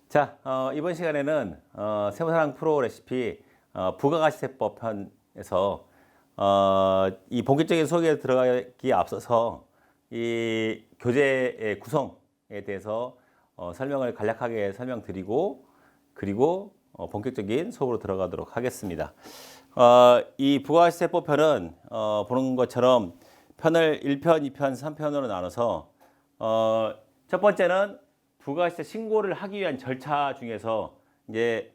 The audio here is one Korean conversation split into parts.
자, 이번 시간에는 세무사랑 프로 레시피 부가가치세법 편에서 이 본격적인 소개에 들어가기에 앞서서 이 교재의 구성에 대해서 설명을 간략하게 설명드리고 그리고 본격적인 수업으로 들어가도록 하겠습니다. 이 부가가치세법 편은 보는 것처럼 편을 1편, 2편, 3편으로 나눠서 첫 번째는 부가가치세 신고를 하기 위한 절차 중에서 이제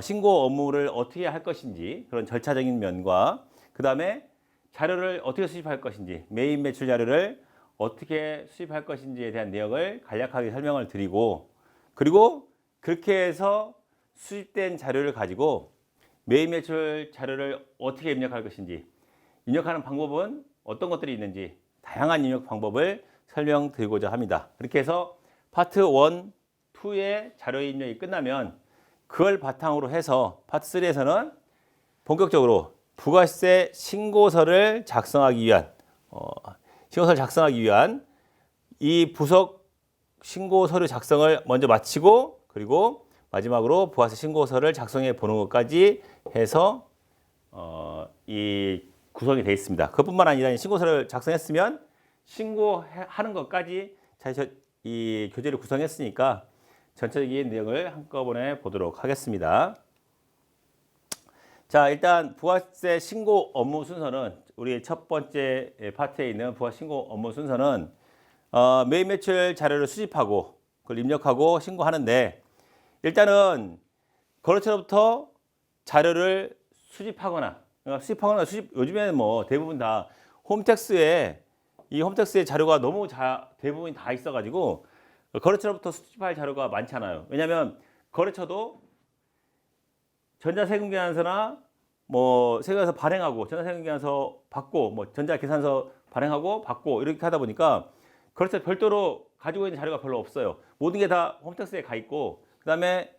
신고 업무를 어떻게 할 것인지 그런 절차적인 면과 그 다음에 자료를 어떻게 수집할 것인지 매입 매출 자료를 어떻게 수집할 것인지에 대한 내용을 간략하게 설명을 드리고 그리고 그렇게 해서 수집된 자료를 가지고 매입 매출 자료를 어떻게 입력할 것인지 입력하는 방법은 어떤 것들이 있는지 다양한 입력 방법을 설명드리고자 합니다. 그렇게 해서 파트 1, 2의 자료 입력이 끝나면 그걸 바탕으로 해서 파트 3에서는 본격적으로 부가세 신고서를 작성하기 위한 이 부속 신고서류 작성을 먼저 마치고 그리고 마지막으로 부가세 신고서를 작성해 보는 것까지 해서 이 구성이 되어 있습니다. 그것뿐만 아니라 신고서를 작성했으면 신고하는 것까지 이 교재를 구성했으니까 전체적인 내용을 한꺼번에 보도록 하겠습니다. 자, 일단 부가세 신고 업무 순서는 우리 첫 번째 파트에 있는 부가세 신고 업무 순서는 매입 매출 자료를 수집하고 그걸 입력하고 신고하는데 일단은 거래처로부터 자료를 수집하거나 요즘에는 뭐 대부분 다 홈택스에 자료가 너무 대부분 다 있어가지고 거래처로부터 수집할 자료가 많잖아요. 왜냐하면 거래처도 전자세금계산서나 뭐 세금계산서 발행하고 전자세금계산서 받고 뭐 전자계산서 발행하고 받고 이렇게 하다 보니까 거래처 별도로 가지고 있는 자료가 별로 없어요. 모든 게 다 홈택스에 가 있고 그다음에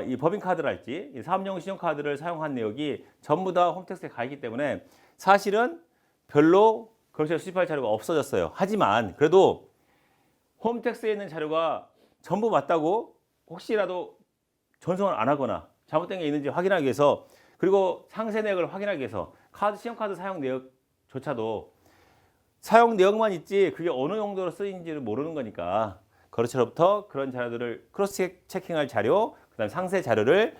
이 법인카드랄지 이 사업용 신용카드를 사용한 내역이 전부 다 홈택스에 가 있기 때문에 사실은 별로 거래처에 수집할 자료가 없어졌어요. 하지만 그래도 홈택스에 있는 자료가 전부 맞다고 혹시라도 전송을 안 하거나 잘못된 게 있는지 확인하기 위해서 그리고 상세 내역을 확인하기 위해서 신용카드 사용 내역조차도 사용 내역만 있지 그게 어느 용도로 쓰인지를 모르는 거니까 거래처로부터 그런 자료들을 크로스 체킹할 자료 그다음 상세 자료를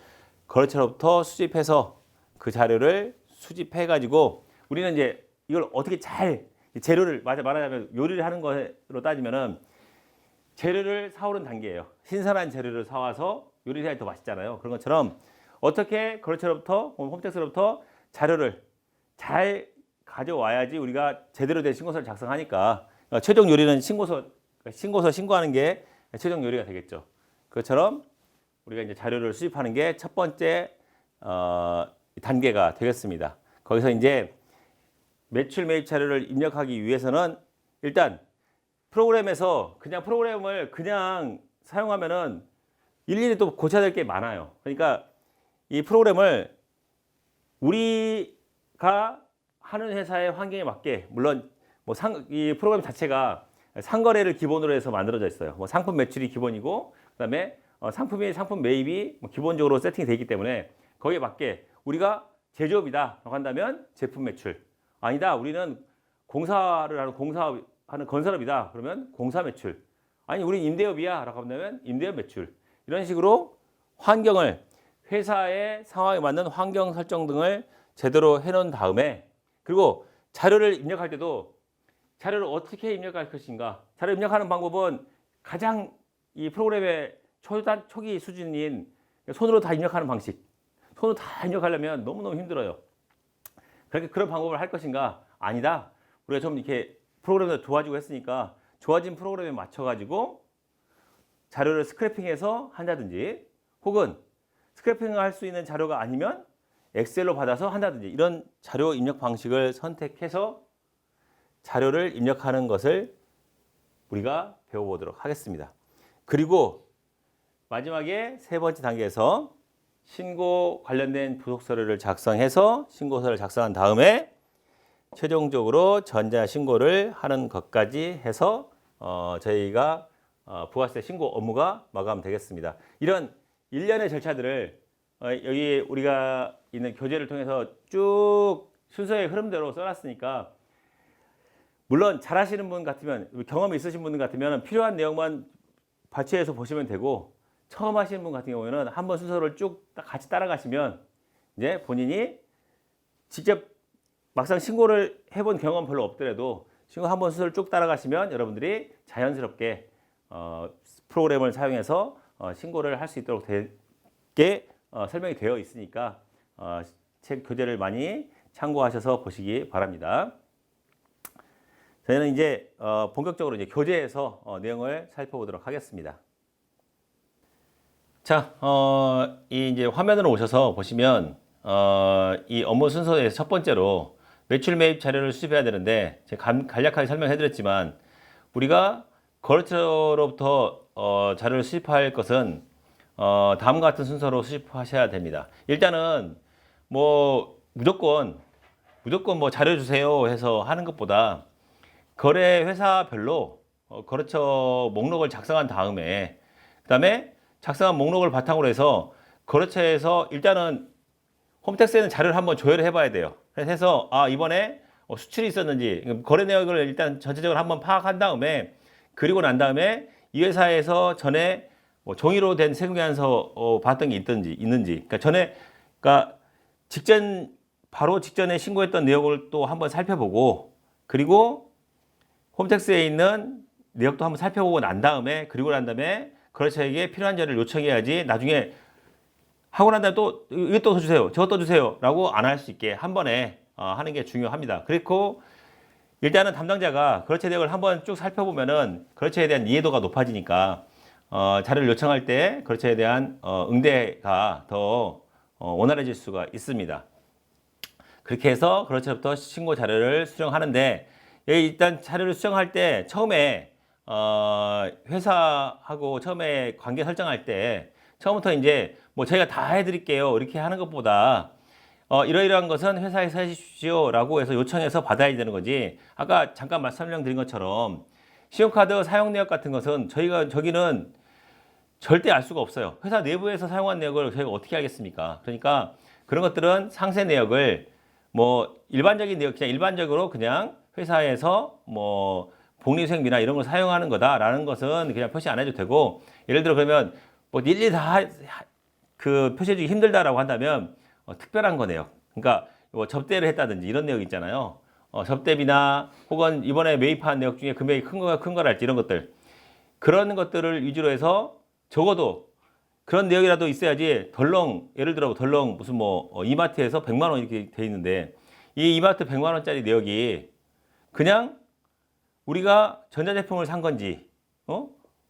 거래처로부터 수집해서 그 자료를 수집해 가지고 우리는 이제 이걸 어떻게 잘 재료를 말하자면 요리를 하는 거로 따지면은 재료를 사오는 단계예요. 신선한 재료를 사와서 요리를 해야 더 맛있잖아요. 그런 것처럼 어떻게 거래처로부터 홈택스로부터 자료를 잘 가져와야지 우리가 제대로 된 신고서를 작성하니까 최종 요리는 신고서 신고하는 게 최종 요리가 되겠죠. 그것처럼 우리가 이제 자료를 수집하는 게 첫 번째 단계가 되겠습니다. 거기서 이제 매출 매입 자료를 입력하기 위해서는 일단 프로그램에서 그냥 프로그램을 그냥 사용하면은 일일이 또 고쳐야 될 게 많아요. 그러니까 이 프로그램을 우리가 하는 회사의 환경에 맞게 물론 이 프로그램 자체가 상거래를 기본으로 해서 만들어져 있어요. 뭐 상품 매출이 기본이고 그다음에 상품 매입이 기본적으로 세팅이 되어 있기 때문에 거기에 맞게 우리가 제조업이다라고 한다면 제품 매출 아니다. 우리는 공사하는 건설업이다. 그러면 공사 매출. 아니, 우리 임대업이야라고 한다면 임대업 매출. 이런 식으로 회사의 상황에 맞는 환경 설정 등을 제대로 해놓은 다음에 그리고 자료를 입력할 때도 자료를 어떻게 입력할 것인가. 자료 입력하는 방법은 가장 이 프로그램의 초기 수준인 손으로 다 입력하는 방식. 손으로 다 입력하려면 너무너무 힘들어요. 그렇게 그런 방법을 할 것인가? 아니다. 우리가 좀 이렇게 프로그램을 도와주고 했으니까 좋아진 프로그램에 맞춰가지고 자료를 스크래핑해서 한다든지 혹은 스크래핑을 할 수 있는 자료가 아니면 엑셀로 받아서 한다든지 이런 자료 입력 방식을 선택해서 자료를 입력하는 것을 우리가 배워보도록 하겠습니다. 그리고 마지막에 세 번째 단계에서 신고 관련된 부속서류를 작성해서 신고서를 작성한 다음에 최종적으로 전자신고를 하는 것까지 해서 저희가 부가세 신고 업무가 마감되겠습니다. 이런 일련의 절차들을 여기 우리가 있는 교재를 통해서 쭉 순서의 흐름대로 써놨으니까 물론 잘하시는 분 같으면 경험이 있으신 분 같으면 필요한 내용만 발췌해서 보시면 되고 처음 하시는 분 같은 경우에는 한번 순서를 쭉 같이 따라가시면 이제 본인이 직접 막상 신고를 해본 경험 별로 없더라도 신고 한번 순서를 쭉 따라가시면 여러분들이 자연스럽게 프로그램을 사용해서 신고를 할 수 있도록 되게 설명이 되어 있으니까 책 교재를 많이 참고하셔서 보시기 바랍니다. 저희는 이제 본격적으로 이제 교재에서 내용을 살펴보도록 하겠습니다. 자, 이 이제 화면으로 오셔서 보시면 이 업무 순서에서 첫 번째로 매출 매입 자료를 수집해야 되는데 제가 간략하게 설명해드렸지만 우리가 거래처로부터 자료를 수집할 것은 다음과 같은 순서로 수집하셔야 됩니다. 일단은 뭐 무조건 뭐 자료 주세요 해서 하는 것보다 거래 회사별로 거래처 목록을 작성한 다음에 그다음에 작성한 목록을 바탕으로 해서 거래처에서 일단은 홈택스에는 자료를 한번 조회를 해봐야 돼요. 그래서 해서 이번에 수출이 있었는지 거래 내역을 일단 전체적으로 한번 파악한 다음에 그리고 난 다음에 이 회사에서 전에 뭐 종이로 된 세금계산서 봤던 게 있는지 그러니까 바로 직전에 신고했던 내역을 또 한번 살펴보고 그리고 홈택스에 있는 내역도 한번 살펴보고 난 다음에 거래처에게 필요한 자료를 요청해야지 나중에 하고 난 다음에 또 이것도 주세요 저것도 주세요 라고 안 할 수 있게 한 번에 하는 게 중요합니다. 그리고 일단은 담당자가 거래처 내역을 한번 쭉 살펴보면은 거래처에 대한 이해도가 높아지니까 자료를 요청할 때 거래처에 대한 응대가 더 원활해질 수가 있습니다. 그렇게 해서 거래처부터 신고 자료를 수령하는데 일단 자료를 수령할 때 처음에 회사하고 처음에 관계 설정할 때 처음부터 이제 뭐 저희가 다 해드릴게요 이렇게 하는 것보다 이러이러한 것은 회사에서 해주십시오 라고 해서 요청해서 받아야 되는 거지. 아까 잠깐 설명드린 것처럼 신용카드 사용 내역 같은 것은 저기는 절대 알 수가 없어요. 회사 내부에서 사용한 내역을 저희가 어떻게 알겠습니까? 그러니까 그런 것들은 상세 내역을 뭐 일반적인 내역 그냥 일반적으로 그냥 회사에서 뭐 복리수행비나 이런 걸 사용하는 거다라는 것은 그냥 표시 안 해도 되고 예를 들어 그러면 뭐 일일이 다 그 표시해주기 힘들다라고 한다면 특별한 거네요. 그러니까 뭐 접대를 했다든지 이런 내용 있잖아요. 접대비나 혹은 이번에 매입한 내역 중에 금액이 큰 거랄지 이런 것들 그런 것들을 위주로 해서 적어도 그런 내역이라도 있어야지 예를 들어 무슨 뭐 이마트에서 100만 원 이렇게 돼 있는데 이 이마트 100만 원짜리 내역이 그냥 우리가 전자제품을 산 건지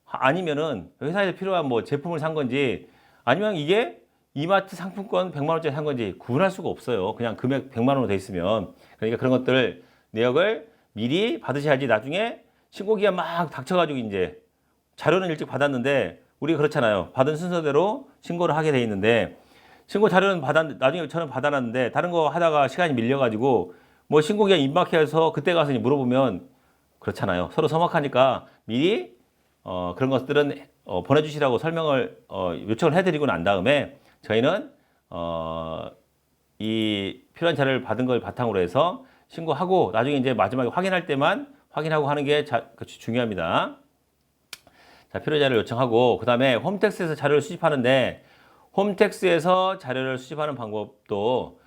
아니면은 회사에서 필요한 뭐 제품을 산 건지 아니면 이게 이마트 상품권 100만 원짜리 산 건지 구분할 수가 없어요. 그냥 금액 100만 원으로 돼 있으면. 그러니까 그런 것들 내역을 미리 받으셔야지 나중에 신고기한 막 닥쳐가지고 이제 자료는 일찍 받았는데 우리가 그렇잖아요. 받은 순서대로 신고를 하게 돼 있는데 신고 자료는 나중에 저는 받아놨는데 다른 거 하다가 시간이 밀려가지고 뭐 신고기한 임박해서 그때 가서 물어보면 그렇잖아요. 서로 서먹하니까 미리 그런 것들은 보내주시라고 설명을 요청을 해드리고 난 다음에 저희는 이 필요한 자료를 받은 걸 바탕으로 해서 신고하고 나중에 이제 마지막에 확인할 때만 확인하고 하는 게 중요합니다. 자, 필요 자료를 요청하고 그 다음에 홈택스에서 자료를 수집하는데 홈택스에서 자료를 수집하는 방법도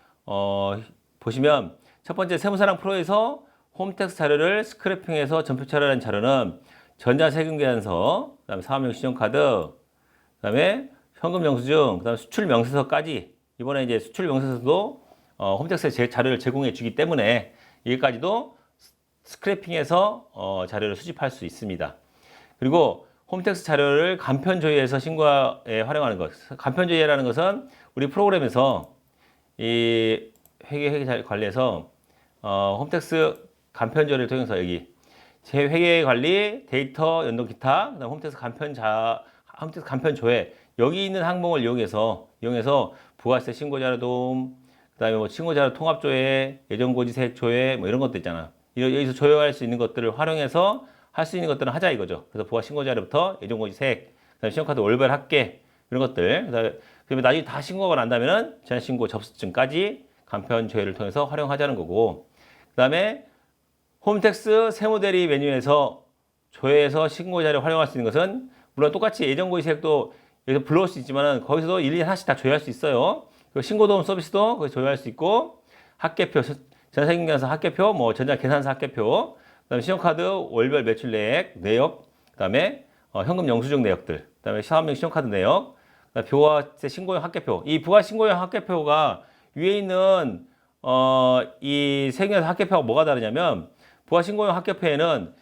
보시면 첫 번째 세무사랑 프로에서 홈택스 자료를 스크래핑해서 전표처리하는 자료는 전자세금계산서, 그 다음에 사업용 신용카드, 그 다음에 현금 영수증, 그 다음에 수출 명세서까지 이번에 이제 수출 명세서도 홈택스에 자료를 제공해 주기 때문에 여기까지도 스크래핑해서 자료를 수집할 수 있습니다. 그리고 홈택스 자료를 간편 조회해서 신고에 활용하는 것. 간편 조회라는 것은 우리 프로그램에서 이 회계 관리에서 홈택스 간편 조회를 통해서 여기 제 회계 관리, 데이터 연동 기타, 그다음 홈택스 간편 조회 여기 있는 항목을 이용해서 부가세 신고 자료 도움, 그다음에 뭐 신고 자료 통합 조회, 예정고지세액 조회 뭐 이런 것도 있잖아. 여기서 조회할 수 있는 것들을 활용해서 할 수 있는 것들은 하자 이거죠. 그래서 부가 신고 자료부터 예정고지색, 그다음에 신용카드 월별 합계 이런 것들. 그다음에 나중에 다 신고가 난다면은 전액신고 접수증까지 간편 조회를 통해서 활용하자는 거고. 그다음에 홈택스 세무대리 메뉴에서 조회해서 신고 자료 활용할 수 있는 것은 물론 똑같이 예정고지색도 여기서 불러올 수 있지만은 거기서도 일일이 하나씩 다 조회할 수 있어요. 그리고 신고도움 서비스도 거기서 조회할 수 있고 학계표, 전세금계산서 학계표, 뭐 전자계산서 학계표, 그다음에 신용카드 월별 매출 내역, 그다음에 현금 영수증 내역들, 그다음에 사업용 신용카드 내역, 그다음에 부가세 신고용 학계표. 이 부가 신고용 학계표가 위에 있는 이 세금계산서 학계표가 뭐가 다르냐면 부가 신고용 학계표에는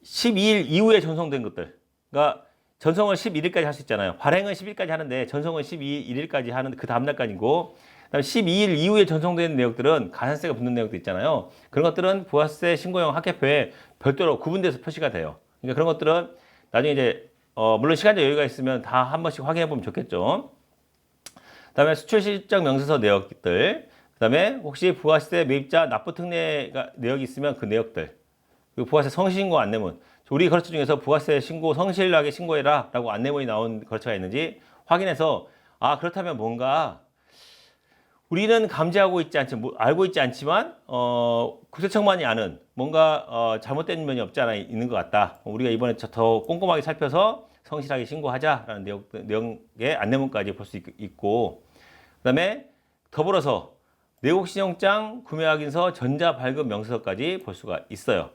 12일 이후에 전송된 것들, 그러니까 전송을 11일까지 할 수 있잖아요. 발행은 10일까지 하는데 전송은 12일까지 하는 그 다음날까지고, 그다음에 12일 이후에 전송되는 내역들은 가산세가 붙는 내역도 있잖아요. 그런 것들은 부가세 신고용 학계표에 별도로 구분돼서 표시가 돼요. 그러니까 그런 것들은 나중에 이제 물론 시간적 여유가 있으면 다 한 번씩 확인해 보면 좋겠죠. 그다음에 수출 실적 명세서 내역들, 그다음에 혹시 부가세 매입자 납부 특례 내역이 있으면 그 내역들, 그리고 부가세 성신고 안내문. 우리 거래처 중에서 부가세 신고 성실하게 신고해라 라고 안내문이 나온 거래처가 있는지 확인해서, 아 그렇다면 뭔가 우리는 감지하고 있지 않지, 알고 있지 않지만 국세청만이 아는 뭔가 잘못된 면이 없지 않아 있는 것 같다. 우리가 이번에 더 꼼꼼하게 살펴서 성실하게 신고하자라는 내용의 안내문까지 볼 수 있고, 그다음에 더불어서 내국신용장, 구매확인서, 전자발급 명세서까지 볼 수가 있어요.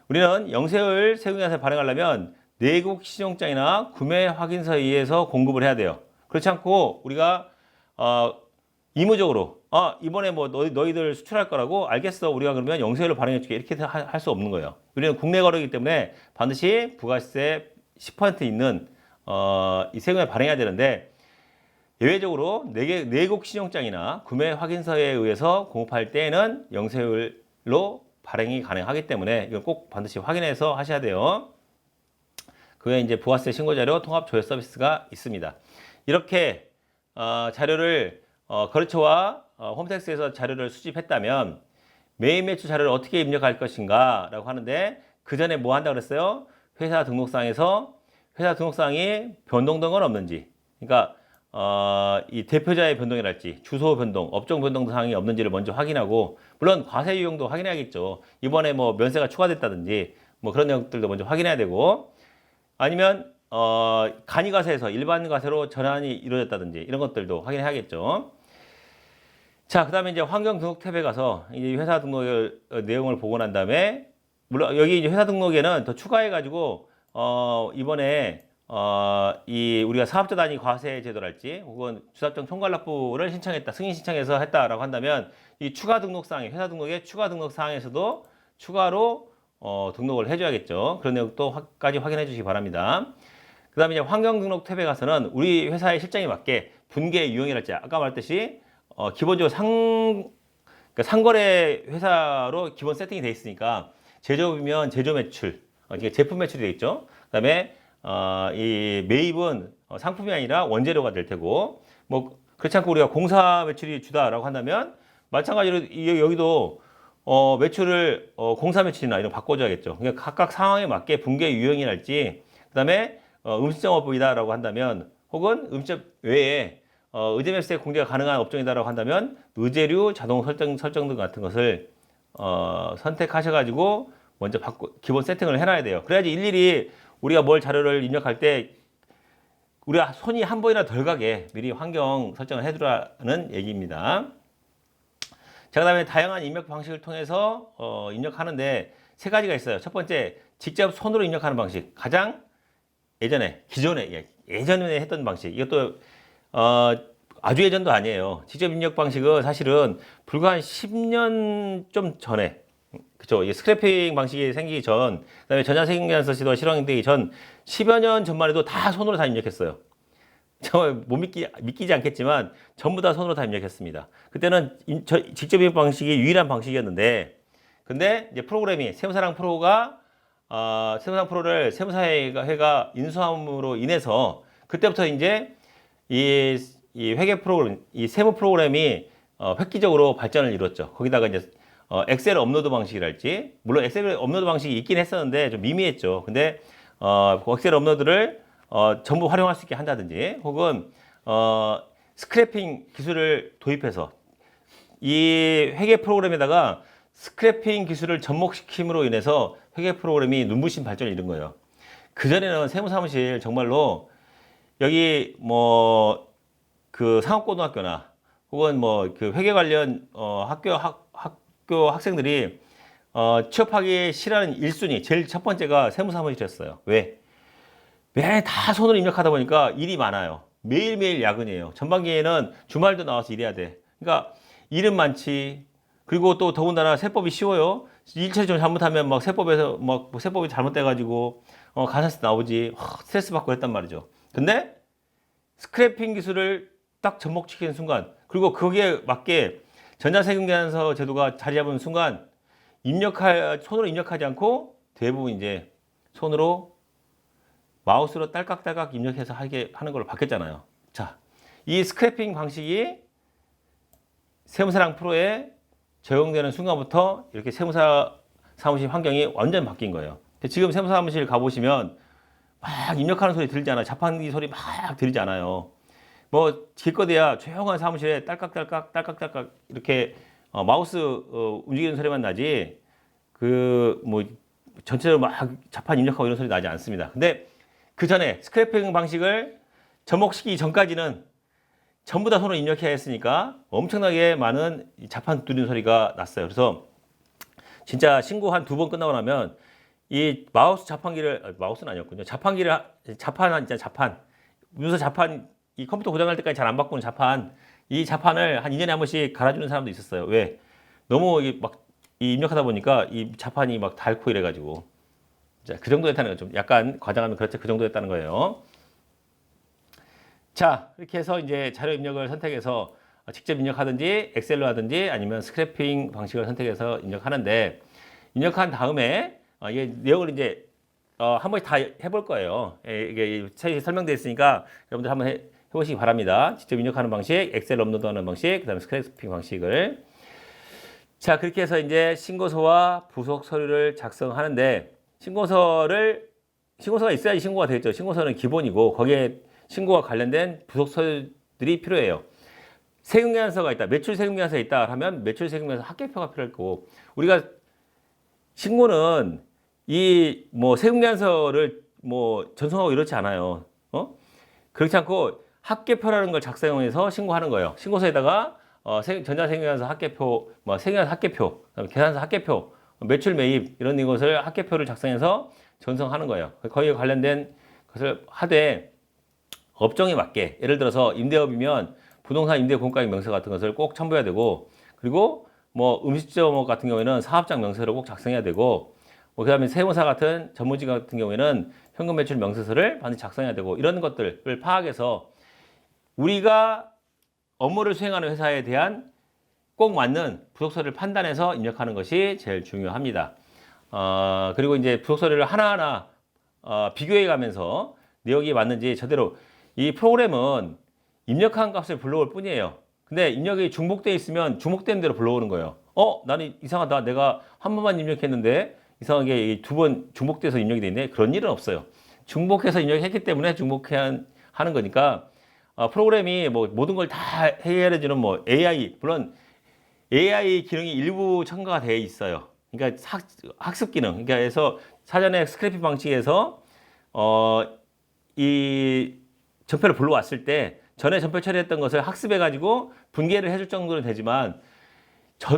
우리는 영세율 세금계산서를 발행하려면 내국 신용장이나 구매 확인서에 의해서 공급을 해야 돼요. 그렇지 않고 우리가 의무적으로 이번에 뭐 너희들 수출할 거라고 알겠어, 우리가 그러면 영세율로 발행해 줄게, 이렇게 할 수 없는 거예요. 우리는 국내 거래이기 때문에 반드시 부가세 10% 있는 이 세금을 발행해야 되는데, 예외적으로 내국 신용장이나 구매 확인서에 의해서 공급할 때에는 영세율로 발행이 가능하기 때문에 이건 꼭 반드시 확인해서 하셔야 돼요. 그게 이제 부가세 신고자료 통합 조회 서비스가 있습니다. 이렇게 자료를 거래처와 홈택스에서 자료를 수집했다면 매입 매출 자료를 어떻게 입력할 것인가 라고 하는데, 그 전에 뭐 한다고 그랬어요? 회사 등록상에서 회사 등록상이 변동된 건 없는지, 그러니까 이 대표자의 변동이랄지 주소 변동, 업종 변동 사항이 없는지를 먼저 확인하고, 물론 과세 유형도 확인해야겠죠. 이번에 뭐 면세가 추가됐다든지 뭐 그런 내용들도 먼저 확인해야 되고, 아니면 간이과세에서 일반 과세로 전환이 이루어졌다든지 이런 것들도 확인해야겠죠. 자, 그다음에 이제 환경 등록 탭에 가서 이제 회사 등록 내용을 보고 난 다음에, 물론 여기 이제 회사 등록에는 더 추가해 가지고 이번에 이 우리가 사업자 단위 과세 제도랄지 혹은 주사점 총괄 납부를 신청했다, 승인 신청해서 했다라고 한다면 이 추가 등록사항, 회사 등록의 추가 등록 사항에서도 추가로 등록을 해줘야겠죠. 그런 내용도까지 확인해 주시기 바랍니다. 그다음에 이제 환경 등록 탭에 가서는 우리 회사의 실정에 맞게 분계 유형이랄지, 아까 말했듯이 기본적으로 그러니까 상거래 회사로 기본 세팅이 돼 있으니까 제조업이면 제조 매출, 이게 제품 매출이 되겠죠. 그다음에 이 매입은 상품이 아니라 원재료가 될 테고, 뭐 그렇지 않고 우리가 공사 매출이 주다라고 한다면 마찬가지로 여기도 매출을 공사 매출이나 이런 거 바꿔줘야겠죠. 그러니까 각각 상황에 맞게 분계 유형이랄지, 그다음에 음식점업이다라고 한다면, 혹은 음식점 외에 의제매수세 공제가 가능한 업종이다라고 한다면 의제류 자동 설정 등 같은 것을 선택하셔가지고 먼저 기본 세팅을 해놔야 돼요. 그래야지 일일이 우리가 뭘 자료를 입력할 때 우리가 손이 한 번이나 덜 가게 미리 환경 설정을 해두라는 얘기입니다. 자, 그 다음에 다양한 입력 방식을 통해서 입력하는데 세 가지가 있어요. 첫 번째, 직접 손으로 입력하는 방식. 가장 기존에 했던 방식. 이것도 아주 예전도 아니에요. 직접 입력 방식은 사실은 불과 한 10년 좀 전에, 그쵸, 이 스크래핑 방식이 생기기 전, 그다음에 전자세금계산서 시도가 실행되기 전 10여 년 전만 해도 다 손으로 다 입력했어요. 정말 못 믿기지 않겠지만 전부 다 손으로 다 입력했습니다. 그때는 직접 입력 방식이 유일한 방식이었는데, 근데 이제 프로그램이 세무사랑 프로가 세무사랑 프로를 세무사회가 인수함으로 인해서 그때부터 이제 이 회계 프로그램, 이 세무 프로그램이 획기적으로 발전을 이뤘죠. 거기다가 이제 엑셀 업로드 방식이랄지, 물론 엑셀 업로드 방식이 있긴 했었는데 좀 미미했죠. 근데 엑셀 업로드를 전부 활용할 수 있게 한다든지, 혹은 스크래핑 기술을 도입해서 이 회계 프로그램에다가 스크래핑 기술을 접목시킴으로 인해서 회계 프로그램이 눈부신 발전을 이룬 거예요. 그전에는 세무사무실 정말로 여기 뭐 그 상업고등학교나 혹은 뭐 그 회계 관련 학교 학생들이 취업하기 싫어하는 1순위 제일 첫 번째가 세무사무실이었어요. 왜? 매일 다 손으로 입력하다 보니까 일이 많아요. 매일매일 야근이에요. 전반기에는 주말도 나와서 일해야 돼. 그러니까 일은 많지. 그리고 또 더군다나 세법이 쉬워요. 일처리 좀 잘못하면 막 세법에서 막 세법이 잘못돼가지고 가산세 나오지. 스트레스 받고 했단 말이죠. 근데 스크래핑 기술을 딱 접목시키는 순간, 그리고 거기에 맞게 전자세금계산서 제도가 자리 잡은 순간 손으로 입력하지 않고 대부분 이제 손으로 마우스로 딸깍딸깍 입력해서 하는 걸로 바뀌었잖아요. 자, 이 스크래핑 방식이 세무사랑 프로에 적용되는 순간부터 이렇게 세무사 사무실 환경이 완전히 바뀐 거예요. 지금 세무사 사무실 가보시면 막 입력하는 소리 들리지 않아요. 자판기 소리 막 들리지 않아요. 뭐 길거리야 조용한 사무실에 딸깍딸깍 이렇게 마우스 움직이는 소리만 나지, 그 뭐 전체적으로 막 자판 입력하고 이런 소리 나지 않습니다. 근데 그 전에 스크래핑 방식을 접목시키기 전까지는 전부 다 손으로 입력해야 했으니까 엄청나게 많은 자판 두드리는 소리가 났어요. 그래서 진짜 신고 한 2번 끝나고 나면 이 마우스 자판기를, 마우스는 아니었군요. 자판, 문서 자판, 이 컴퓨터 고장날 때까지 잘 안 바꾸는 자판, 이 자판을 한 2년에 한 번씩 갈아주는 사람도 있었어요. 왜? 너무 입력하다 보니까 이 자판이 막 닳고 이래가지고. 자, 그 정도 됐다는 거죠. 좀 약간 과장하면 그렇죠. 그 정도 됐다는 거예요. 자, 이렇게 해서 이제 자료 입력을 선택해서 직접 입력하든지 엑셀로 하든지 아니면 스크래핑 방식을 선택해서 입력하는데, 입력한 다음에 이게 내용을 이제 한 번씩 다 해볼 거예요. 이게 자세히 설명되어 있으니까 여러분들 한번 해보시기 바랍니다. 직접 입력하는 방식, 엑셀 업로드하는 방식, 그 다음에 스크래핑 방식을. 자, 그렇게 해서 이제 신고서와 부속 서류를 작성하는데, 신고서가 있어야지 신고가 되겠죠. 신고서는 기본이고 거기에 신고와 관련된 부속 서류들이 필요해요. 세금계산서가 있다, 매출 세금계산서가 있다 하면 매출 세금계산서 합계표가 필요할 거고, 우리가 신고는 이 뭐 세금계산서를 뭐 전송하고 이렇지 않아요. 그렇지 않고 합계표라는 걸 작성해서 신고하는 거예요. 신고서에다가 전자세금계산서 합계표, 뭐 세금계산서 합계표, 계산서 합계표, 매출 매입 이런 것을 합계표를 작성해서 전송하는 거예요. 거기에 관련된 것을 하되 업종에 맞게, 예를 들어서 임대업이면 부동산 임대 공가액 명세 같은 것을 꼭 첨부해야 되고, 그리고 뭐 음식점 같은 경우에는 사업장 명세를 꼭 작성해야 되고, 뭐 그다음에 세무사 같은 전문직 같은 경우에는 현금 매출 명세서를 반드시 작성해야 되고, 이런 것들을 파악해서 우리가 업무를 수행하는 회사에 대한 꼭 맞는 부속서류를 판단해서 입력하는 것이 제일 중요합니다. 그리고 이제 부속서류를 하나하나 비교해 가면서 내역이 맞는지 제대로, 이 프로그램은 입력한 값을 불러올 뿐이에요. 근데 입력이 중복되어 있으면 중복된 대로 불러오는 거예요. 나는 이상하다. 내가 한 번만 입력했는데 이상하게 2번 중복돼서 입력이 돼 있네. 그런 일은 없어요. 중복해서 입력했기 때문에 중복해야 하는 거니까, 프로그램이 뭐 모든 걸 다 해결해주는 뭐 AI, 물론 AI 기능이 일부 첨가가 되어 있어요. 그러니까 학습 기능. 그러니까 해서 사전에 스크래핑 방식에서 이 전표를 불러왔을 때 전에 전표 처리했던 것을 학습해가지고 분개를 해줄 정도는 되지만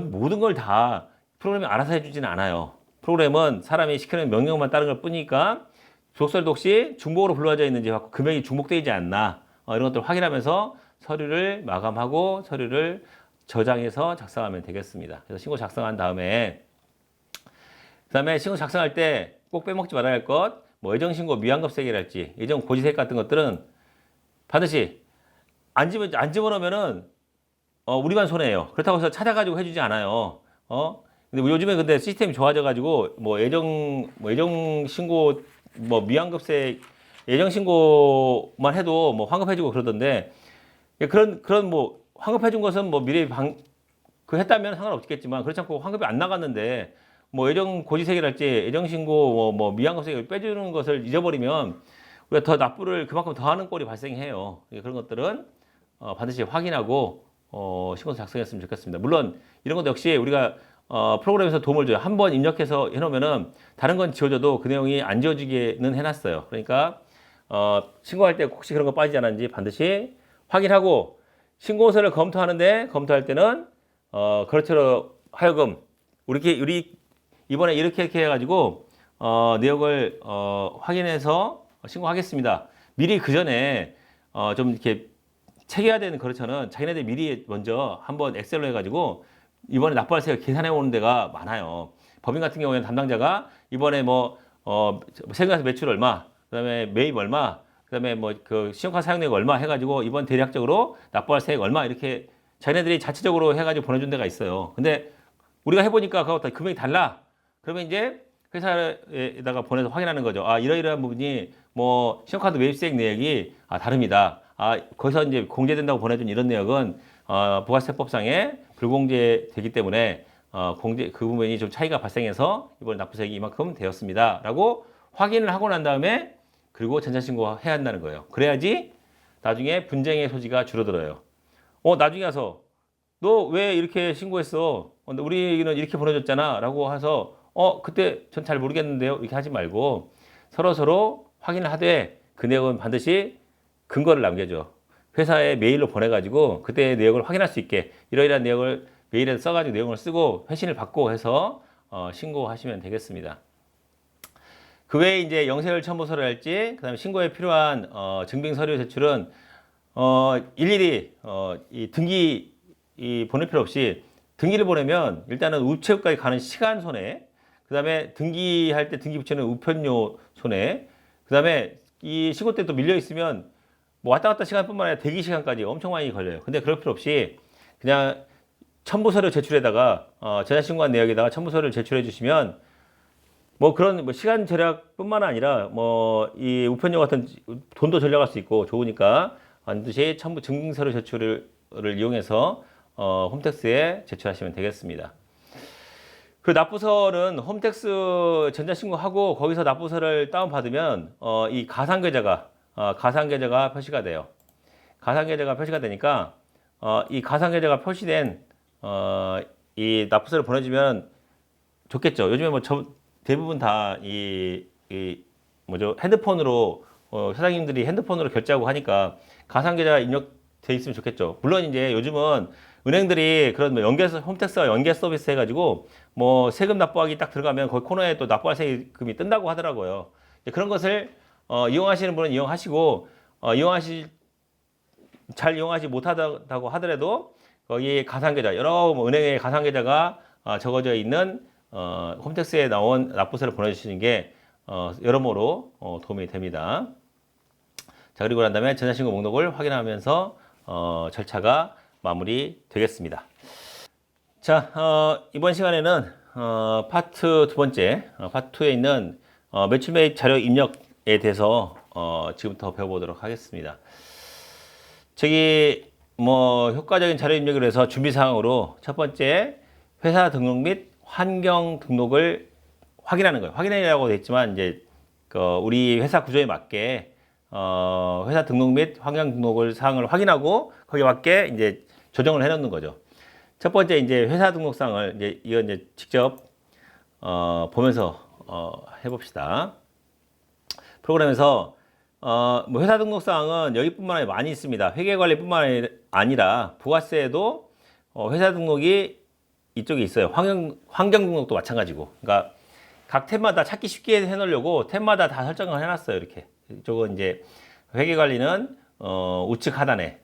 모든 걸 다 프로그램이 알아서 해주지는 않아요. 프로그램은 사람이 시키는 명령만 따른 것 뿐이니까 부속서류도 혹시 중복으로 불러져 있는지, 금액이 중복되지 않나, 이런 것들을 확인하면서 서류를 마감하고 서류를 저장해서 작성하면 되겠습니다. 그래서 신고 작성한 다음에, 그 다음에 신고 작성할 때 꼭 빼먹지 말아야 할 것, 뭐 예정신고 미환급세액이랄지 예정 고지세액 같은 것들은 반드시 안 집어넣으면은 우리만 손해예요. 그렇다고 해서 찾아가지고 해주지 않아요. 근데 요즘에 근데 시스템이 좋아져가지고 뭐 예정 신고 뭐 미환급세액 예정 신고만 해도 뭐 환급해주고 그러던데, 그런 뭐 환급해준 것은 뭐 미래 그 했다면 상관없겠지만 그렇지 않고 환급이 안 나갔는데 뭐 예정 고지세결할지 예정 신고 뭐 미환급세를 빼주는 것을 잊어버리면 우리가 더 납부를 그만큼 더 하는 꼴이 발생해요. 그런 것들은 반드시 확인하고 신고서 작성했으면 좋겠습니다. 물론 이런 것도 역시 우리가 프로그램에서 도움을 줘요. 한번 입력해서 해놓으면은 다른 건 지워져도 그 내용이 안 지워지게는 해놨어요. 그러니까 신고할 때 혹시 그런 거 빠지지 않았는지 반드시 확인하고 신고서를 검토할 때는 그렇죠 하여금 우리 이번에 이렇게 해가지고 내역을 확인해서 신고하겠습니다. 미리 그 전에 좀 이렇게 체계화 되는 거래처는 자기네들 미리 먼저 한번 엑셀로 해가지고 이번에 납부할세를 계산해 오는 데가 많아요. 법인 같은 경우에는 담당자가 이번에 세금에서 매출 얼마, 그다음에 매입 얼마, 그다음에 그 신용카드 사용액 얼마 해가지고 이번 대략적으로 납부할세액 얼마 이렇게 자기네들이 자체적으로 해가지고 보내준 데가 있어요. 근데 우리가 해보니까 그거 다 금액이 달라. 그러면 이제 회사에다가 보내서 확인하는 거죠. 이러이러한 부분이 신용카드 매입세액 내역이 다릅니다. 거기서 이제 공제된다고 보내준 이런 내역은 부가세법상에 불공제되기 때문에 그 부분이 좀 차이가 발생해서 이번 납부세액이 이만큼 되었습니다라고 확인을 하고 난 다음에 그리고 전자신고해야 한다는 거예요. 그래야지 나중에 분쟁의 소지가 줄어들어요. 나중에 와서 너 왜 이렇게 신고했어? 우리는 이렇게 보내줬잖아 라고 해서 그때 전 잘 모르겠는데요 이렇게 하지 말고 서로 확인을 하되 그 내용은 반드시 근거를 남겨줘. 회사에 메일로 보내가지고 그때 내역을 확인할 수 있게 이러이러한 내역을 메일에 써가지고 내용을 쓰고 회신을 받고 해서 신고하시면 되겠습니다. 그 외에 이제 영세율 첨부서를 할지 그다음에 신고에 필요한 증빙 서류 제출은 일일이 이 등기 보낼 필요 없이 등기를 보내면 일단은 우체국까지 가는 시간 손해, 그다음에 등기할 때 등기 붙이는 우편료 손해, 그다음에 이 신고 때 또 밀려 있으면 왔다 갔다 시간뿐만 아니라 대기 시간까지 엄청 많이 걸려요. 근데 그럴 필요 없이 그냥 첨부서류 제출에다가 전자신고한 내역에다가 첨부서류를 제출해 주시면 그런 시간 절약뿐만 아니라 이 우편료 같은 돈도 절약할 수 있고 좋으니까 반드시 첨부 증빙서류 제출을 이용해서 홈택스에 제출하시면 되겠습니다. 그 납부서는 홈택스 전자신고하고 거기서 납부서를 다운받으면 이 가상계좌가 표시가 돼요. 가상계좌가 표시가 되니까 이 가상계좌가 표시된 이 납부서를 보내주면 좋겠죠. 요즘에 대부분 다 핸드폰으로 사장님들이 핸드폰으로 결제하고 하니까 가상계좌 입력돼 있으면 좋겠죠. 물론 이제 요즘은 은행들이 그런 홈택스와 연계 서비스 해가지고 세금 납부하기 딱 들어가면 거기 코너에 또 납부할 세금이 뜬다고 하더라고요. 그런 것을 이용하시는 분은 이용하시고 잘 이용하지 못하다고 하더라도 거기 가상계좌 여러 은행의 가상계좌가 적어져 있는 홈택스에 나온 납부서를 보내주시는 게 여러모로 도움이 됩니다. 자, 그리고 난 다음에 전자신고 목록을 확인하면서 절차가 마무리 되겠습니다. 자, 이번 시간에는 파트 두 번째, 파트 2에 있는 매출 매입 자료 입력에 대해서 지금부터 배워보도록 하겠습니다. 효과적인 자료 입력을 위해서 준비사항으로 첫 번째, 회사 등록 및 환경 등록을 확인하는 거예요. 확인이라고 되어 있지만, 이제, 우리 회사 구조에 맞게, 회사 등록 및 환경 등록을 사항을 확인하고, 거기에 맞게 이제 조정을 해 놓는 거죠. 첫 번째, 이제 회사 등록사항을, 이건 이제 직접, 보면서, 해봅시다. 프로그램에서, 회사 등록사항은 여기뿐만 아니라 많이 있습니다. 회계관리뿐만 아니라 부가세에도 회사 등록이 이쪽에 있어요. 환경 등록도 마찬가지고. 그러니까 각 탭마다 찾기 쉽게 해놓으려고 탭마다 다 설정을 해놨어요. 이렇게. 이쪽은 이제 회계관리는 우측 하단에,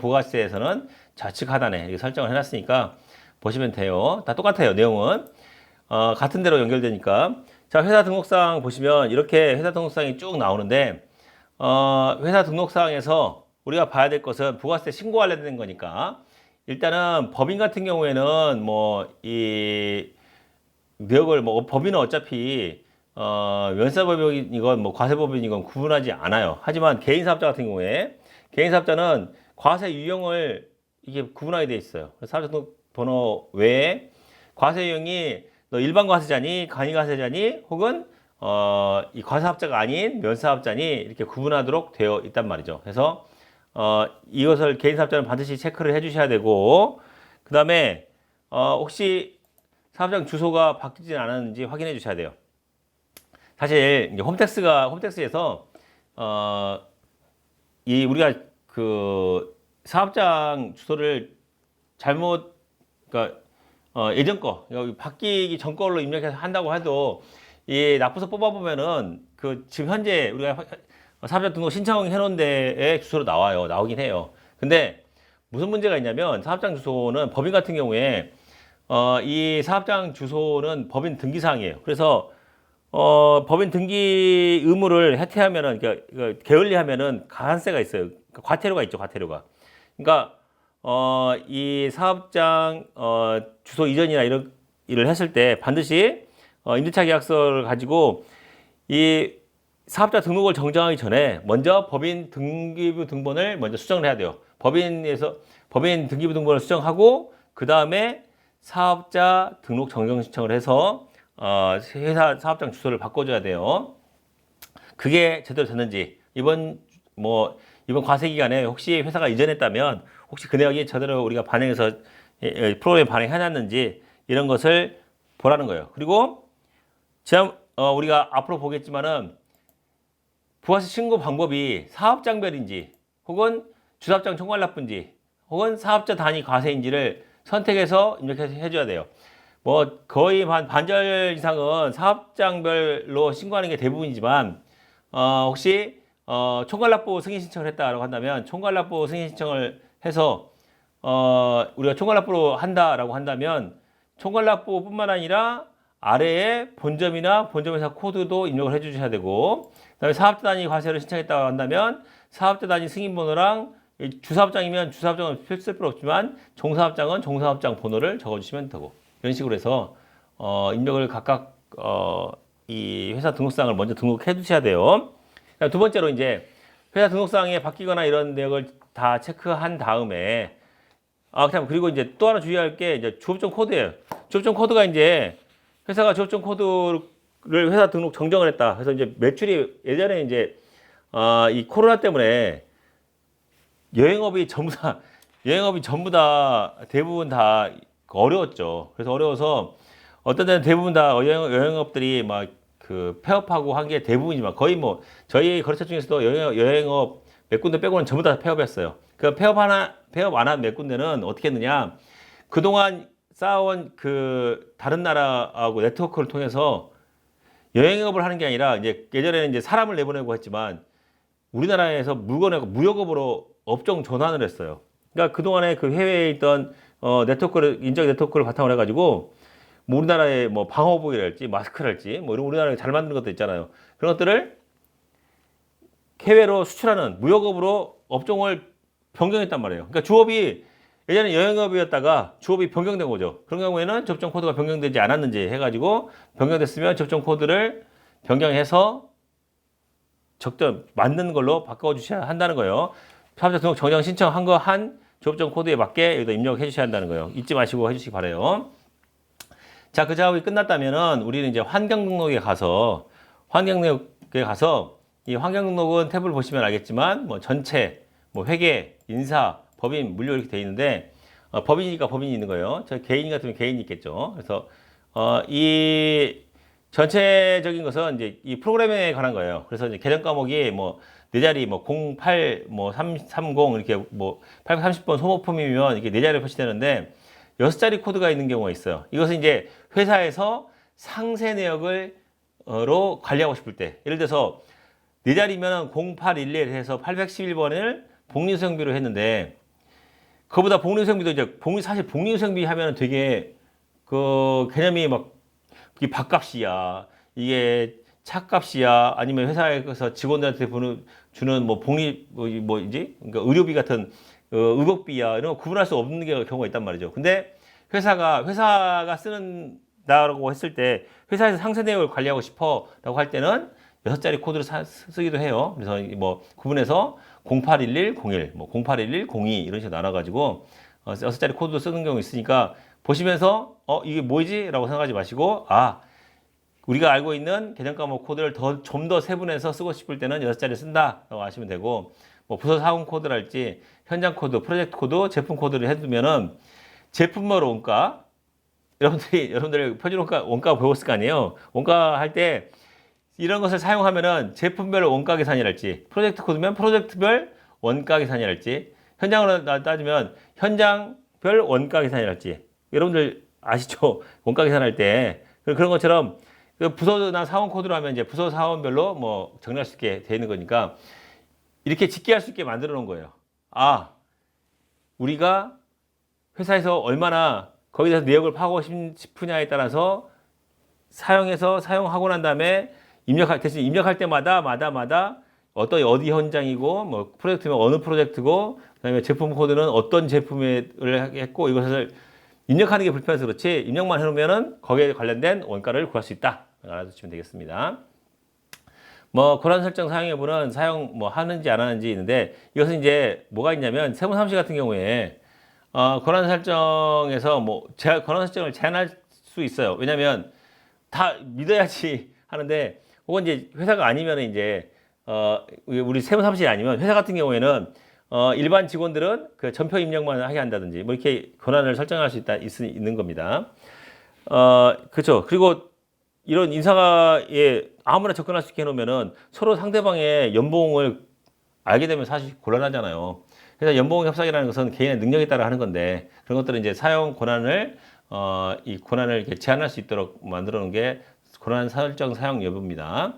부가세에서는 좌측 하단에 이렇게 설정을 해놨으니까 보시면 돼요. 다 똑같아요. 내용은 같은 데로 연결되니까. 자, 회사 등록사항 보시면 이렇게 회사 등록사항이 쭉 나오는데 회사 등록사항에서 우리가 봐야 될 것은 부가세 신고 관련된 거니까 일단은 법인 같은 경우에는 이 내역을 법인은 어차피 면세법인이건 과세법인이건 구분하지 않아요. 하지만 개인사업자 같은 경우에 개인사업자는 과세 유형을 이게 구분하게 돼 있어요. 사업자 등록번호 외에 과세 유형이 너 일반 과세자니, 간이 과세자니, 혹은 이 과세사업자가 아닌 면사업자니 이렇게 구분하도록 되어 있단 말이죠. 그래서 이것을 개인사업자는 반드시 체크를 해주셔야 되고, 그 다음에 혹시 사업장 주소가 바뀌지 않았는지 확인해 주셔야 돼요. 사실 이제 홈택스에서 이 우리가 그 사업장 주소를 잘못, 그러니까 예전 거 여기 바뀌기 전 걸로 입력해서 한다고 해도 이 납부서 뽑아보면은 그 지금 현재 우리가 사업자 등록 신청해 놓은 데에 주소로 나오긴 해요. 근데 무슨 문제가 있냐면 사업장 주소는 법인 같은 경우에 이 사업장 주소는 법인 등기사항이에요. 그래서 법인 등기 의무를 해태하면은, 그러니까 게을리하면은 가산세가 있어요. 그러니까 과태료가 있죠, 과태료가. 그러니까 이 사업장 주소 이전이나 이런 일을 했을 때 반드시 임대차 계약서를 가지고 이 사업자 등록을 정정하기 전에 먼저 법인 등기부 등본을 먼저 수정을 해야 돼요. 법인 등기부 등본을 수정하고 그 다음에 사업자 등록 정정 신청을 해서 회사 사업장 주소를 바꿔줘야 돼요. 그게 제대로 됐는지, 이번 과세 기간에 혹시 회사가 이전했다면 혹시 그 내역이 제대로 우리가 반영해서 프로그램에 반영해놨는지 이런 것을 보라는 거예요. 그리고 우리가 앞으로 보겠지만은 부가세 신고 방법이 사업장별인지 혹은 주사업장 총괄납부인지 혹은 사업자 단위 과세인지를 선택해서 입력해 줘야 돼요. 뭐 거의 반절 이상은 사업장별로 신고하는 게 대부분이지만 혹시 총괄납부 승인 신청을 했다라고 한다면 총괄납부 승인 신청을 해서 우리가 총괄납부로 한다라고 한다면 총괄납부뿐만 아니라 아래에 본점이나 본점회사 코드도 입력을 해 주셔야 되고, 그다음에 사업자 단위 과세를 신청했다고 한다면 사업자 단위 승인번호랑 주사업장이면 주사업장은 쓸 필요 없지만 종사업장은 종사업장 번호를 적어주시면 되고, 이런 식으로 해서 입력을 각각 이 회사 등록사항을 먼저 등록해 두셔야 돼요. 두 번째로 이제 회사 등록사항에 바뀌거나 이런 내역을 다 체크한 다음에 그리고 이제 또 하나 주의할 게 이제 주업종 코드예요. 주업종 코드가 이제 회사가 주업종 코드를 회사 등록 정정을 했다. 그래서 이제 매출이 예전에 이제 이 코로나 때문에 여행업이 전부 다 대부분 다 어려웠죠. 그래서 어려워서 어떤 데는 대부분 다 여행업들이 막 그 폐업하고 한 게 대부분이지만 거의 뭐 저희 거래처 중에서도 여행업 몇 군데 빼고는 전부 다 폐업했어요. 그 폐업 안 한 몇 군데는 어떻게 했느냐? 그동안 쌓아온 그 다른 나라하고 네트워크를 통해서 여행업을 하는 게 아니라 이제 예전에는 이제 사람을 내보내고 했지만 우리나라에서 물건을 무역업으로 업종 전환을 했어요. 그러니까 그동안에 그 해외에 있던 인적 네트워크를 바탕으로 해가지고 뭐 우리나라의 뭐 방호복이랄지 마스크랄지 뭐 이런 우리나라에 잘 만드는 것도 있잖아요. 그런 것들을 해외로 수출하는 무역업으로 업종을 변경했단 말이에요. 그러니까 주업이 예전에 여행업이었다가 주업이 변경된 거죠. 그런 경우에는 접종 코드가 변경되지 않았는지 해가지고 변경됐으면 접종 코드를 변경해서 적절 맞는 걸로 바꿔주셔야 한다는 거예요. 사업자 등록 정정 신청한 거 한 주업종 코드에 맞게 여기다 입력해 주셔야 한다는 거예요. 잊지 마시고 해주시기 바래요. 자, 그 작업이 끝났다면은 우리는 이제 환경 등록에 가서 이 환경 등록은 탭을 보시면 알겠지만 뭐 전체, 뭐 회계, 인사, 법인, 물류 이렇게 돼 있는데 법인이니까 법인이 있는 거예요. 저 개인 같으면 개인이 있겠죠. 그래서 이 전체적인 것은 이제 이 프로그램에 관한 거예요. 그래서 이제 계정 과목이 뭐 네 자리 뭐 08, 뭐 330 이렇게 뭐 830번 소모품이면 이게 네 자리로 표시되는데 6자리 코드가 있는 경우가 있어요. 이것은 이제 회사에서 상세 내역으로 관리하고 싶을 때, 예를 들어서 네 자리면 0811 해서 811번을 복리수송비로 했는데 그거보다 복리수송비도 이제 사실 복리수송비 하면 되게 그 개념이 막 이게 밥값이야, 이게 차값이야, 아니면 회사에서 직원들한테 주는 뭐 뭐지, 그러니까 의료비 같은 의복비야, 이런 거 구분할 수 없는 경우가 있단 말이죠. 근데 회사가 쓰는다라고 했을 때 회사에서 상세 내역을 관리하고 싶어라고 할 때는 6자리 코드를 쓰기도 해요. 그래서 뭐 구분해서 081101, 뭐 081102 이런 식으로 나눠가지고 6자리 코드도 쓰는 경우 있으니까 보시면서 이게 뭐지? 라고 생각하지 마시고 우리가 알고 있는 계정 과목 코드를 좀 더 세분해서 쓰고 싶을 때는 6자리 쓴다 라고 하시면 되고 뭐 부서 사원 코드랄지 현장 코드, 프로젝트 코드, 제품 코드를 해두면은 제품별 원가 여러분들 표준 원가 배웠을 거 아니에요. 원가 할 때 이런 것을 사용하면은 제품별 원가 계산이랄지 프로젝트 코드면 프로젝트별 원가 계산이랄지 현장으로 따지면 현장별 원가 계산이랄지 여러분들 아시죠? 원가 계산할 때 그런 것처럼 그 부서나 사원 코드로 하면 이제 부서 사원별로 뭐 정리할 수 있게 되어 있는 거니까 이렇게 집계할 수 있게 만들어 놓은 거예요. 우리가 회사에서 얼마나 거기에 대해서 내역을 파고 싶으냐에 따라서 사용하고 난 다음에 입력할 때마다 어디 현장이고 뭐 프로젝트면 어느 프로젝트고 그다음에 제품 코드는 어떤 제품을 했고 이것을 입력하는 게 불편해서 그렇지 입력만 해놓으면은 거기에 관련된 원가를 구할 수 있다. 알아두시면 되겠습니다. 뭐 권한 설정 사용 여부는 사용 뭐 하는지 안 하는지 있는데 이것은 이제 뭐가 있냐면 세무사무실 같은 경우에 권한 설정에서 권한 설정을 제한할 수 있어요. 왜냐하면 다 믿어야지 하는데 혹은 이제 회사가 아니면 이제 우리 세무사무실이 아니면 회사 같은 경우에는 일반 직원들은 그 전표 입력만 하게 한다든지 뭐 이렇게 권한을 설정할 수 있는 겁니다. 그렇죠. 그리고 이런 인사에 아무나 접근할 수 있게 해놓으면은 서로 상대방의 연봉을 알게 되면 사실 곤란하잖아요. 그래서 연봉 협상이라는 것은 개인의 능력에 따라 하는 건데 그런 것들은 이제 사용 권한을 이 권한을 이렇게 제한할 수 있도록 만들어 놓은 게 권한 설정 사용 여부입니다.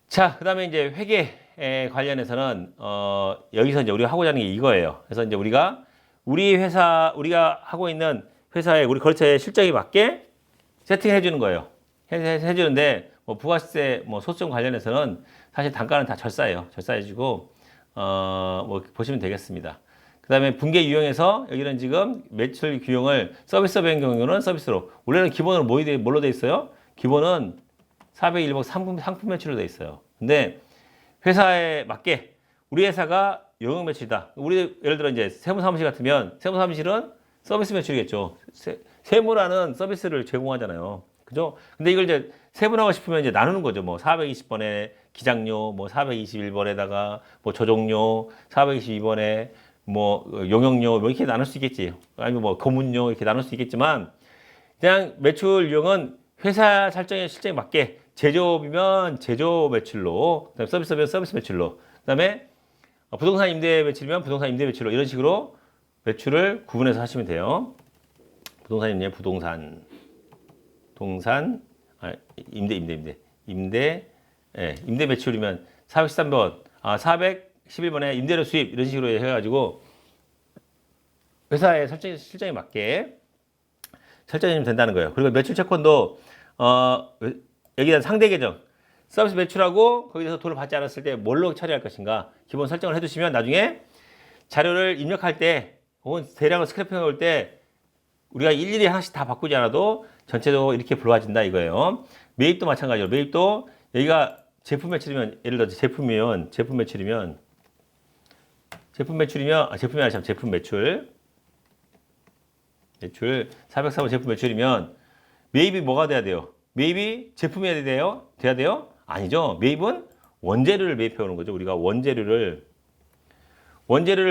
자, 그다음에 이제 회계에 관련해서는 여기서 이제 우리가 하고자 하는 게 이거예요. 그래서 이제 우리가 하고 있는 회사에 우리 거래처의 실적에 맞게 세팅해 주는 거예요. 해주는데 뭐 부가세 뭐 소송 관련해서는 사실 단가는 다 절사해주고 뭐 보시면 되겠습니다. 그 다음에 분계 유형에서 여기는 지금 매출 규형을 서비스 배경 경우는 서비스로 원래는 기본으로 뭘로 돼 있어요? 기본은 401복 상품 매출로 돼 있어요. 근데 회사에 맞게 우리 회사가 영역 매출이다. 우리 예를 들어 이제 세무사무실 같으면 세무사무실은 서비스 매출이겠죠. 세무라는 서비스를 제공하잖아요. 그죠? 근데 이걸 이제 세분하고 싶으면 이제 나누는 거죠. 뭐 420번에 기장료, 뭐 421번에다가 뭐 조종료, 422번에 뭐 용역료 뭐 이렇게 나눌 수 있겠지. 아니면 뭐 고문료 이렇게 나눌 수 있겠지만 그냥 매출 유형은 회사 설정의 실적에 맞게 제조업이면 제조 매출로, 그다음에 서비스면 서비스 매출로, 그다음에 부동산 임대 매출이면 부동산 임대 매출로 이런 식으로 매출을 구분해서 하시면 돼요. 부동산 임대 임대 매출이면 413번, 411번에 임대료 수입 이런 식으로 해가지고 회사의 실정에 맞게 설정이 된다는 거예요. 그리고 매출 채권도 여기다 상대 계정 서비스 매출하고 거기서 돈을 받지 않았을 때 뭘로 처리할 것인가 기본 설정을 해두시면 나중에 자료를 입력할 때 혹은 대량을 스크래핑해 올 때 우리가 일일이 하나씩 다 바꾸지 않아도 전체적으로 이렇게 불러와진다 이거예요. 매입도 마찬가지로 매입도 여기가 제품 매출이면 예를 들어 제품 매출이면 제품 매출 403원 제품 매출이면 매입이 뭐가 돼야 돼요? 매입이 제품이 돼야 돼요? 아니죠. 매입은 원재료를 매입해 오는 거죠. 우리가 원재료를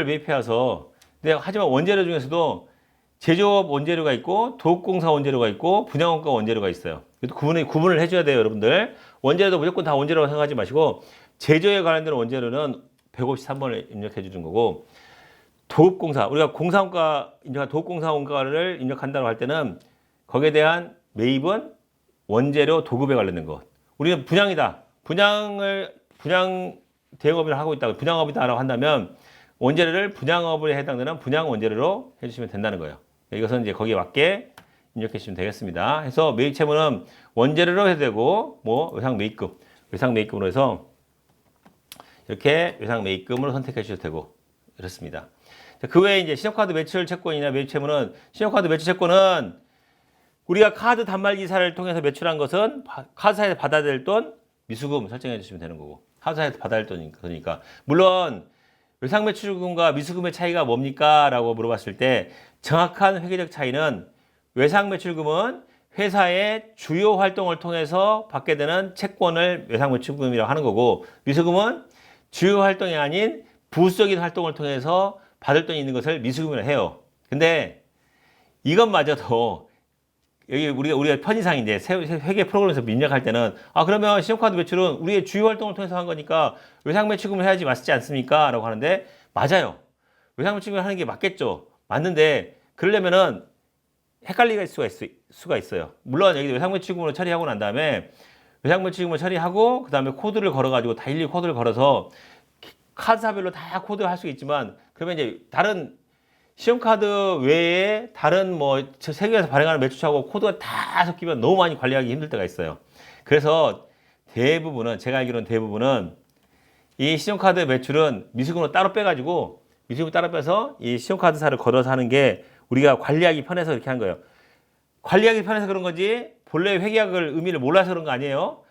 매입해 와서 근데 하지만 원재료 중에서도 제조업 원재료가 있고 도급공사 원재료가 있고 분양원가 원재료가 있어요. 구분을 해줘야 돼요, 여러분들. 원재료도 무조건 다 원재료라고 생각하지 마시고 제조에 관련된 원재료는 153번을 입력해 주는 거고 도급공사 우리가 도급공사 원가를 입력한다고 할 때는 거기에 대한 매입은 원재료 도급에 관련된 것. 우리는 분양이다. 분양 대행업을 하고 있다. 분양업이다라고 한다면 원재료를 분양업에 해당되는 분양 원재료로 해주시면 된다는 거예요. 이것은 이제 거기에 맞게 입력해 주시면 되겠습니다. 해서 매입 채무는 원재료로 해도 되고, 뭐 외상 매입금으로 해서 이렇게 외상 매입금으로 선택해 주셔도 되고 이렇습니다. 그 외에 이제 신용카드 매출 채권이나 매입 채무는 신용카드 매출 채권은 우리가 카드 단말 기사를 통해서 매출한 것은 카드사에서 받아야 될 돈 미수금 설정해 주시면 되는 거고 카드사에서 받아야 할 돈이니까 물론 외상매출금과 미수금의 차이가 뭡니까? 라고 물어봤을 때 정확한 회계적 차이는 외상매출금은 회사의 주요 활동을 통해서 받게 되는 채권을 외상매출금이라고 하는 거고, 미수금은 주요 활동이 아닌 부수적인 활동을 통해서 받을 돈이 있는 것을 미수금이라고 해요. 근데 이것마저도 여기 우리가 편의상 이제 회계 프로그램에서 입력할 때는 그러면 신용카드 매출은 우리의 주요 활동을 통해서 한 거니까 외상매출금을 해야지 맞지 않습니까? 라고 하는데 맞아요. 외상매출금을 하는 게 맞겠죠. 맞는데 그러려면은 헷갈릴 수가 있어요. 물론 여기 외상매출금으로 처리하고 난 다음에 외상매출금을 처리하고 그 다음에 코드를 걸어가지고 다 일일이 코드를 걸어서 카드사별로 다 코드를 할 수 있지만 그러면 이제 다른 신용카드 외에 다른 뭐 세계에서 발행하는 매출처하고 코드가 다 섞이면 너무 많이 관리하기 힘들 때가 있어요. 그래서 대부분은 제가 알기로는 대부분은 이 신용카드 매출은 미수금으로 따로 빼가지고 미수금 따로 빼서 이 신용카드사를 걸어서 하는 게 우리가 관리하기 편해서 이렇게 한 거예요. 관리하기 편해서 그런 거지 본래 회계학을 의미를 몰라서 그런 거 아니에요.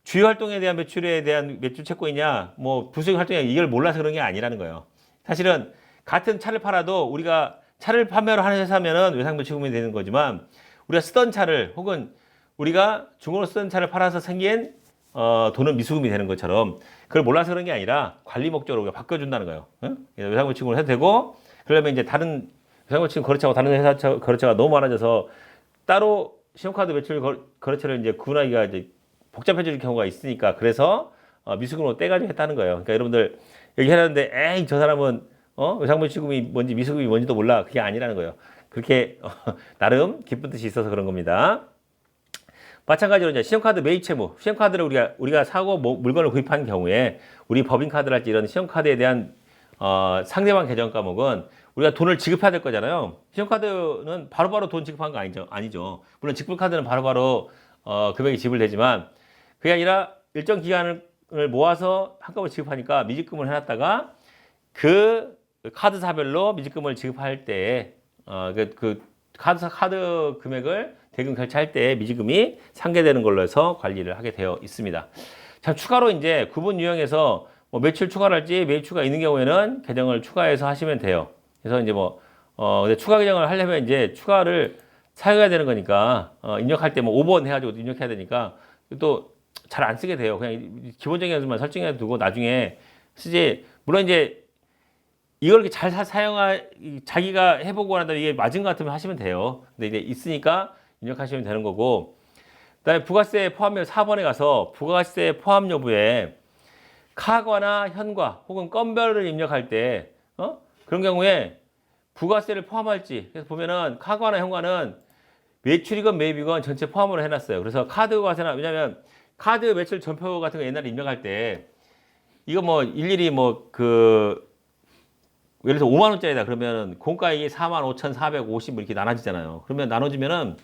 주요 활동에 대한 매출에 대한 매출 채권이냐 뭐 부수적 활동이냐 이걸 몰라서 그런 게 아니라는 거예요. 사실은 같은 차를 팔아도 우리가 차를 판매로 하는 회사면은 외상매출금이 되는 거지만 우리가 쓰던 차를 혹은 우리가 중고로 쓰던 차를 팔아서 생긴 돈은 미수금이 되는 것처럼 그걸 몰라서 그런 게 아니라 관리 목적으로 우리가 바꿔준다는 거예요. 응? 외상매출금을 해도 되고 그러려면 이제 다른 외상매출금 거래처하고 다른 회사 거래처가 너무 많아져서 따로 신용카드 매출 거래처를 이제 구분하기가 이제 복잡해질 경우가 있으니까 그래서 미수금으로 떼가지고 했다는 거예요. 그러니까 여러분들 여기 해놨는데 에이 저 사람은 외상매출금이 뭔지 미수금이 뭔지도 몰라. 그게 아니라는 거예요. 그렇게 나름 기쁜 뜻이 있어서 그런 겁니다. 마찬가지로 이제 신용카드 매입 채무, 신용카드를 우리가 사고 물건을 구입한 경우에 우리 법인카드랄지 이런 신용카드에 대한 상대방 계정 과목은 우리가 돈을 지급해야 될 거잖아요. 신용카드는 바로바로 돈 지급한 거 아니죠. 물론 직불카드는 바로바로 금액이 지불되지만 그게 아니라 일정 기간을 모아서 한꺼번에 지급하니까 미지급을 해놨다가 그 카드사별로 미지급을 지급할 때 그 카드 금액을 대금 결제할 때 미지급이 상계되는 걸로 해서 관리를 하게 되어 있습니다. 참 추가로 이제 구분 유형에서 뭐 매출 추가랄지 매입 추가 있는 경우에는 계정을 추가해서 하시면 돼요. 그래서 이제 근데 추가 계정을 하려면 이제 추가를 사용해야 되는 거니까 입력할 때 뭐 5번 해가지고 입력해야 되니까 또 잘 안 쓰게 돼요. 그냥 기본적인 것만 설정해 두고 나중에 쓰지. 물론 이제 이걸 이렇게 잘 자기가 해보고 난 다음에 이게 맞은 것 같으면 하시면 돼요. 근데 이제 있으니까 입력하시면 되는 거고. 그다음에 부가세 포함료 4번에 가서 부가세 포함 여부에 카과나 현과 혹은 건별을 입력할 때 그런 경우에 부가세를 포함할지 그래서 보면은 카과나 현과는 매출이건 매입이건 전체 포함으로 해놨어요. 그래서 카드과세나 왜냐면 카드 매출 전표 같은 거 옛날에 입력할 때 이거 뭐 일일이 예를 들어서 5만 원짜리다 그러면 공가액이 45,450 이렇게 나눠지잖아요. 그러면 나눠지면은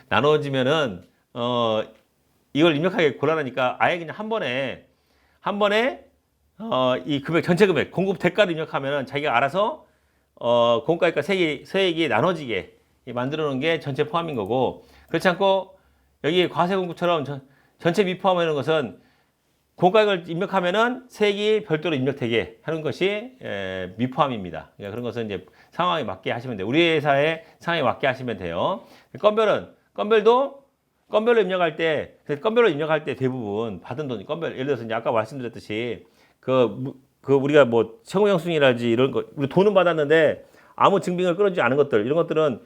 나눠지면은 이걸 입력하기 곤란하니까 아예 그냥 한 번에 이 금액 전체 금액 공급 대가를 입력하면은 자기가 알아서 공가액과 세액이 나눠지게 만들어 놓은 게 전체 포함인 거고 그렇지 않고 여기 과세 공급처럼 전체 미포함하는 것은 공가액을 입력하면은 세액이 별도로 입력되게 하는 것이 미포함입니다. 그러니까 그런 것은 이제 상황에 맞게 하시면 돼요. 우리 회사의 상황에 맞게 하시면 돼요. 건별로 입력할 때 대부분 받은 돈이 예를 들어서 이제 아까 말씀드렸듯이 우리가 뭐 채무영수증이라든지 이런 거 우리 돈은 받았는데 아무 증빙을 끌어주지 않은 것들 이런 것들은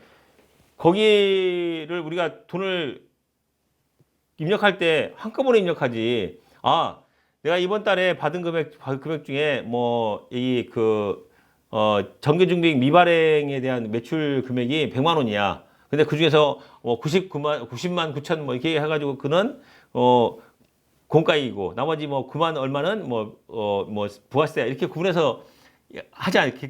거기를 우리가 돈을 입력할 때 한꺼번에 입력하지. 내가 이번 달에 받은 금액 중에 정규증빙 미발행에 대한 매출 금액이 100만 원이야. 근데 그 중에서 90만 9천 이렇게 해가지고 그는 공가이고 나머지 9만 얼마는 부가세 이렇게 구분해서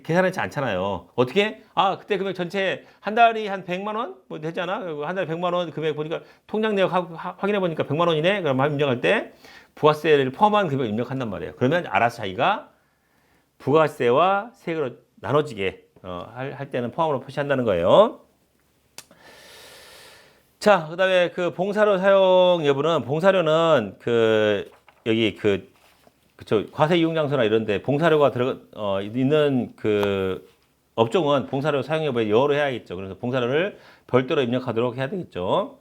계산하지 않잖아요. 어떻게? 그때 금액 전체 한 달이 한 100만 원? 되잖아. 한 달에 100만 원 금액 보니까 통장 내역 확인해 보니까 100만 원이네. 그럼 입력할 때 부가세를 포함한 금액을 입력한단 말이에요. 그러면 알아서 자기가 부가세와 세액으로 나눠지게 할 때는 포함으로 표시한다는 거예요. 자, 그다음에 봉사료 사용 여부는 봉사료는 여기 그쵸. 과세 이용 장소나 이런 데 봉사료가 있는 그 업종은 봉사료 사용 여부에 여부를 해야겠죠. 그래서 봉사료를 별도로 입력하도록 해야 되겠죠.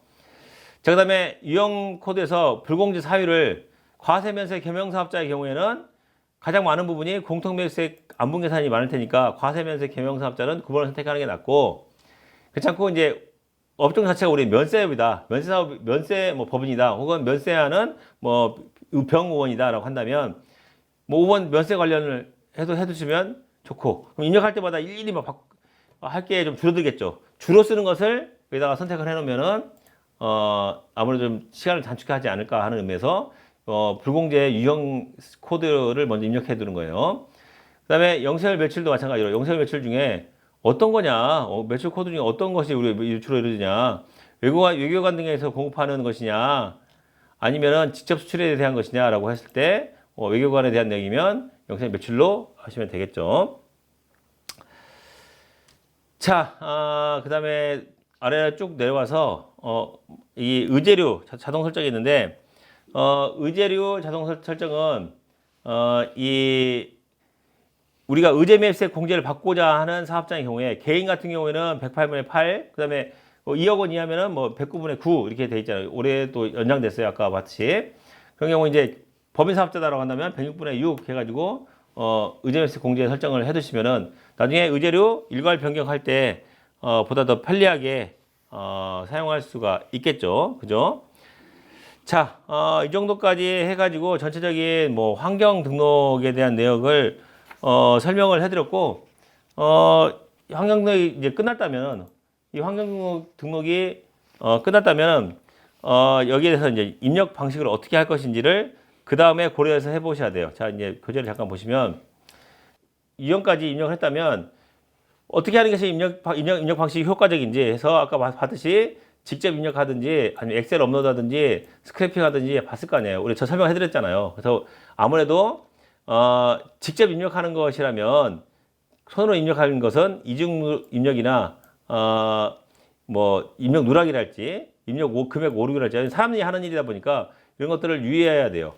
자, 그다음에 유형 코드에서 불공제 사유를 과세 면세 겸용 사업자의 경우에는 가장 많은 부분이 공통매수세 안분 계산이 많을 테니까 과세 면세 겸용 사업자는 9번을 선택하는 게 낫고, 그렇지 않고 이제 업종 자체가 우리 면세업이다, 면세 뭐 법인이다, 혹은 면세하는 뭐 병의원이다라고 한다면 뭐 5번 면세 관련을 해두시면 좋고, 그럼 입력할 때마다 일일이 막 할 게 좀 줄어들겠죠. 주로 쓰는 것을 여기다가 선택을 해놓으면은 아무래도 좀 시간을 단축하지 않을까 하는 의미에서 불공제 유형 코드를 먼저 입력해 두는 거예요. 그다음에 영세월 매출도 마찬가지로 영세월 매출 중에 어떤 거냐, 매출 코드 중에 어떤 것이 우리 주로 이루어지냐, 외교관 등에서 공급하는 것이냐, 아니면은 직접 수출에 대한 것이냐라고 했을 때 외교관에 대한 내용이면 영세월 매출로 하시면 되겠죠. 자, 그다음에 아래 쭉 내려와서 이 의제류 자동 설정이 있는데, 의제류 자동 설정은 이 우리가 의제매입세 공제를 받고자 하는 사업장의 경우에 개인 같은 경우에는 108분의 8, 그다음에 2억 원 이하면은 뭐 109분의 9 이렇게 돼 있잖아요. 올해 또 연장됐어요. 아까 봤듯이. 그런 경우 이제 법인 사업자다라고 한다면 106분의 6 해가지고 의제매입세 공제 설정을 해두시면은 나중에 의제류 일괄 변경할 때 보다 더 편리하게 사용할 수가 있겠죠. 그죠? 자, 이 정도까지 해가지고 전체적인 뭐 환경 등록에 대한 내역을 설명을 해드렸고, 환경 등록이 이제 끝났다면, 이 환경 등록이 끝났다면, 여기에 대해서 이제 입력 방식을 어떻게 할 것인지를 그 다음에 고려해서 해보셔야 돼요. 자, 이제 교재를 잠깐 보시면, 유형까지 입력을 했다면, 어떻게 하는 것이 입력 방식이 효과적인지 해서 아까 봤듯이 직접 입력하든지 아니면 엑셀 업로드 하든지 스크래핑 하든지 봤을 거 아니에요. 우리 저 설명해 드렸잖아요. 그래서 아무래도 직접 입력하는 것이라면 손으로 입력하는 것은 이중 입력이나 뭐 입력 누락이랄지 입력 금액 오류랄지 사람이 하는 일이다 보니까 이런 것들을 유의해야 돼요.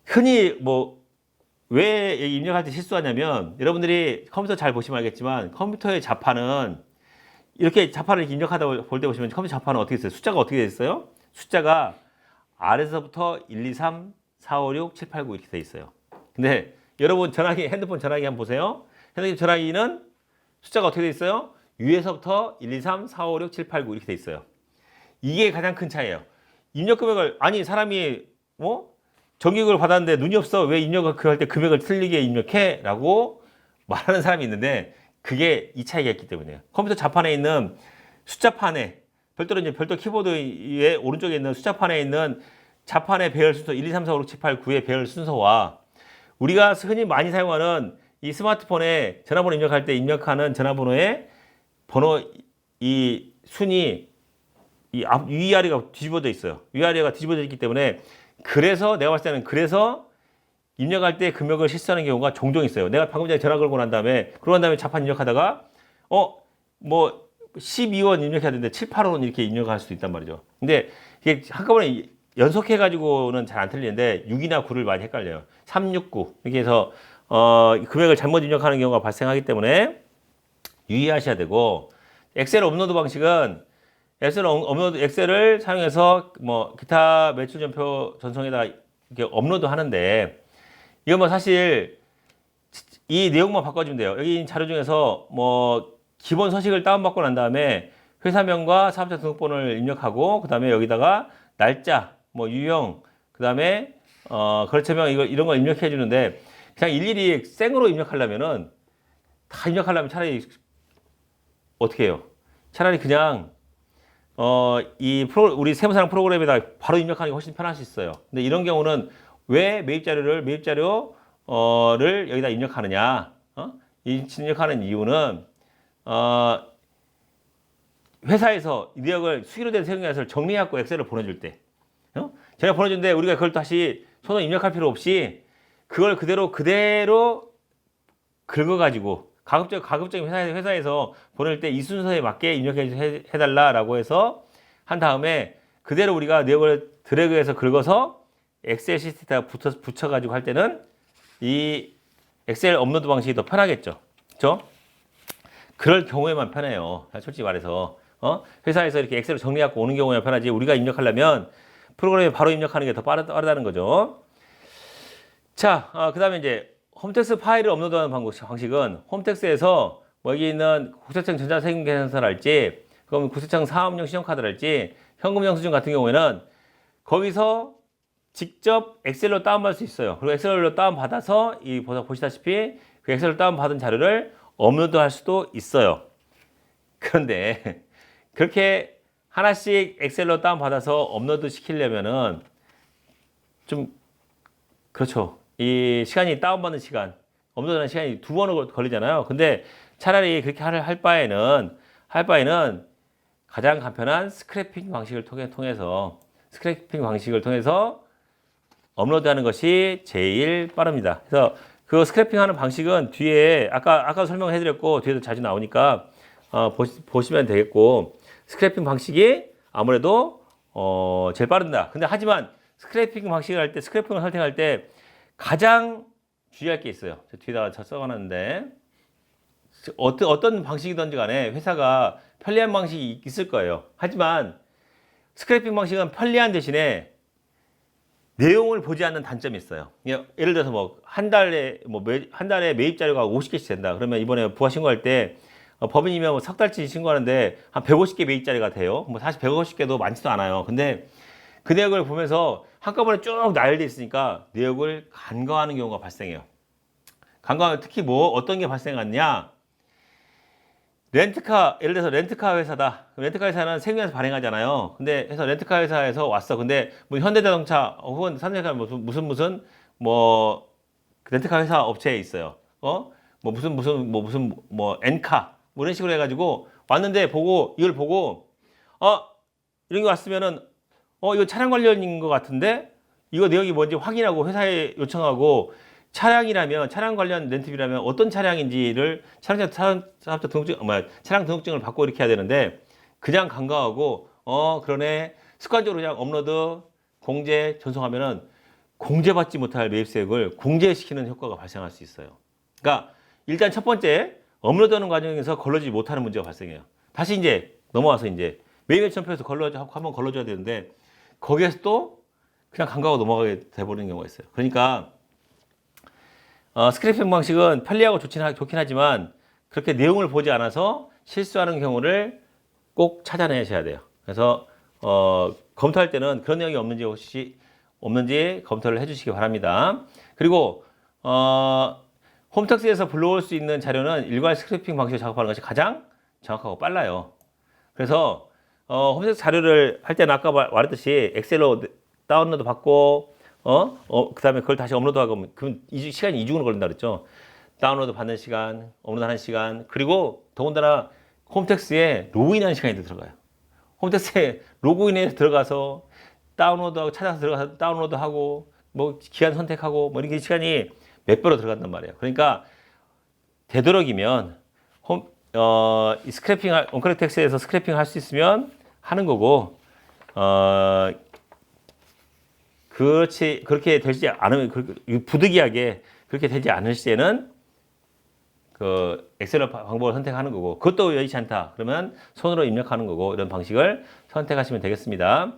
흔히 뭐 왜 입력할 때 실수하냐면, 여러분들이 컴퓨터 잘 보시면 알겠지만 컴퓨터의 자판은 이렇게 자판을 입력하다 볼 때 보시면 컴퓨터 자판은 어떻게 있어요? 숫자가 어떻게 돼 있어요? 숫자가 아래서부터 1, 2, 3, 4, 5, 6, 7, 8, 9 이렇게 돼 있어요. 근데 여러분 핸드폰 전화기 한번 보세요. 핸드폰 전화기는 숫자가 어떻게 돼 있어요? 위에서부터 1, 2, 3, 4, 5, 6, 7, 8, 9 이렇게 돼 있어요. 이게 가장 큰 차이예요. 입력 금액을 사람이 전기요금을 받았는데 눈이 없어, 왜 입력을 할 때 금액을 틀리게 입력해? 라고 말하는 사람이 있는데, 그게 이 차이가 있기 때문이에요. 컴퓨터 자판에 있는 숫자판에 별도 키보드 위에 오른쪽에 있는 숫자판에 있는 자판의 배열 순서 1, 2, 3, 4, 5, 6, 7, 8, 9의 배열 순서와 우리가 흔히 많이 사용하는 이 스마트폰에 전화번호 입력할 때 입력하는 전화번호의 번호 이 순위 위아래가 뒤집어져 있어요. 위아래가 뒤집어져 있기 때문에, 그래서 내가 봤을 때는 입력할 때 금액을 실수하는 경우가 종종 있어요. 내가 방금 전에 전화 걸고 난 다음에 자판 입력하다가 뭐 12원 입력해야 되는데 7, 8원 이렇게 입력할 수도 있단 말이죠. 근데 이게 한꺼번에 연속해 가지고는 잘 안 틀리는데 6이나 9를 많이 헷갈려요. 3, 6, 9 이렇게 해서 금액을 잘못 입력하는 경우가 발생하기 때문에 유의하셔야 되고, 엑셀 업로드 방식은 엑셀을 사용해서 뭐 기타 매출 전표 전송에다 이렇게 업로드 하는데, 이건 뭐 사실 이 내용만 바꿔주면 돼요. 여기 자료 중에서 뭐 기본 서식을 다운받고 난 다음에 회사명과 사업자 등록번호를 입력하고, 그 다음에 여기다가 날짜, 뭐 유형, 그 다음에 거래처명 이런 걸 입력해 주는데, 그냥 일일이 생으로 입력하려면은 다 입력하려면 차라리 어떻게 해요? 차라리 그냥 우리 세무사랑 프로그램에다 바로 입력하는 게 훨씬 편할 수 있어요. 근데 이런 경우는 왜 매입자료를 여기다 입력하느냐? 입력하는 이유는 회사에서 이 내역을 수기로 된 세금계산서를 정리해갖고 엑셀을 보내줄 때, 제가 보내준데 우리가 그걸 다시 손으로 입력할 필요 없이 그걸 그대로 긁어가지고 가급적인 회사에서 보낼 때 이 순서에 맞게 입력해달라라고 해서 한 다음에 그대로 우리가 내역을 드래그해서 긁어서 엑셀 시트에다 붙여가지고 할 때는 이 엑셀 업로드 방식이 더 편하겠죠. 그렇죠? 그럴 경우에만 편해요. 솔직히 말해서 회사에서 이렇게 엑셀로 정리하고 오는 경우에 편하지. 우리가 입력하려면 프로그램에 바로 입력하는 게 더 빠르다는 거죠. 자, 그다음에 이제 홈택스 파일을 업로드하는 방식은 홈택스에서 여기 있는 국세청 전자세금계산서랄지, 그럼 국세청 사업용 신용카드랄지, 현금 영수증 같은 경우에는 거기서 직접 엑셀로 다운받을 수 있어요. 그리고 엑셀로 다운받아서 보시다시피 그 엑셀로 다운받은 자료를 업로드할 수도 있어요. 그런데 그렇게 하나씩 엑셀로 다운받아서 업로드 시키려면은 좀 그렇죠. 이 시간이 다운받는 시간, 업로드하는 시간이 2번 걸리잖아요. 근데 차라리 그렇게 할 바에는 가장 간편한 스크래핑 방식을 통해서 업로드하는 것이 제일 빠릅니다. 그래서 그 스크래핑하는 방식은 뒤에 아까 설명해 드렸고 뒤에도 자주 나오니까 보시면 되겠고, 스크래핑 방식이 아무래도 제일 빠른다. 근데 하지만 스크래핑을 선택할 때 가장 주의할 게 있어요. 뒤에다가 써놨는데, 어떤 방식이든지 간에 회사가 편리한 방식이 있을 거예요. 하지만 스크래핑 방식은 편리한 대신에 내용을 보지 않는 단점이 있어요. 예를 들어서 한 달에 매입 자료가 50개씩 된다. 그러면 이번에 부가 신고할 때 법인이면 석 달치 신고하는데 한 150개 매입 자료가 돼요. 사실 150개도 많지도 않아요. 근데 그 내역을 보면서 한꺼번에 쭉 나열돼 있으니까 내역을 간과하는 경우가 발생해요. 특히 어떤 게 발생하냐? 예를 들어서 렌트카 회사다. 렌트카 회사는 세금에서 발행하잖아요. 근데 렌트카 회사에서 왔어. 근데 현대자동차 혹은 산업회사 무슨 렌트카 회사 업체에 있어요. 무슨 엔카 이런 식으로 해가지고 왔는데 이걸 보고 이런 게 왔으면은 이거 차량 관련인 것 같은데 이거 내역이 뭔지 확인하고 회사에 요청하고, 차량 관련 렌트비라면 어떤 차량인지를 차량 등록증을 받고 이렇게 해야 되는데, 그냥 간과하고 그러네 습관적으로 그냥 업로드 공제 전송하면은 공제받지 못할 매입세액을 공제시키는 효과가 발생할 수 있어요. 그러니까 일단 첫 번째, 업로드하는 과정에서 걸러지지 못하는 문제가 발생해요. 다시 이제 넘어와서 이제 매입일천표에서 한번 걸러줘야 되는데 거기에서 또 그냥 간과하고 넘어가게 돼버리는 경우가 있어요. 그러니까 스크래핑 방식은 편리하고 좋긴 하지만 그렇게 내용을 보지 않아서 실수하는 경우를 꼭 찾아내셔야 돼요. 그래서 검토할 때는 그런 내용이 없는지 검토를 해주시기 바랍니다. 그리고 홈택스에서 불러올 수 있는 자료는 일괄 스크래핑 방식으로 작업하는 것이 가장 정확하고 빨라요. 그래서 홈택스 자료를 할 때는 아까 말했듯이 엑셀로 다운로드 받고 그 다음에 그걸 다시 업로드하고, 그럼 시간이 이중으로 걸린다 그랬죠. 다운로드 받는 시간, 업로드하는 시간, 그리고 더군다나 홈택스에 로그인하는 시간이 들어가요. 홈택스에 로그인해서 들어가서 다운로드하고 찾아서 들어가서 다운로드하고 기간 선택하고 이렇게 시간이 몇 배로 들어간단 말이에요. 그러니까 되도록이면 이 온커넥텍스에서 스크래핑 할 수 있으면 하는 거고, 그렇게 되지 않으면 부득이하게 그렇게 되지 않을 시에는 그 엑셀 방법을 선택하는 거고, 그것도 여의치 않다 그러면 손으로 입력하는 거고, 이런 방식을 선택하시면 되겠습니다.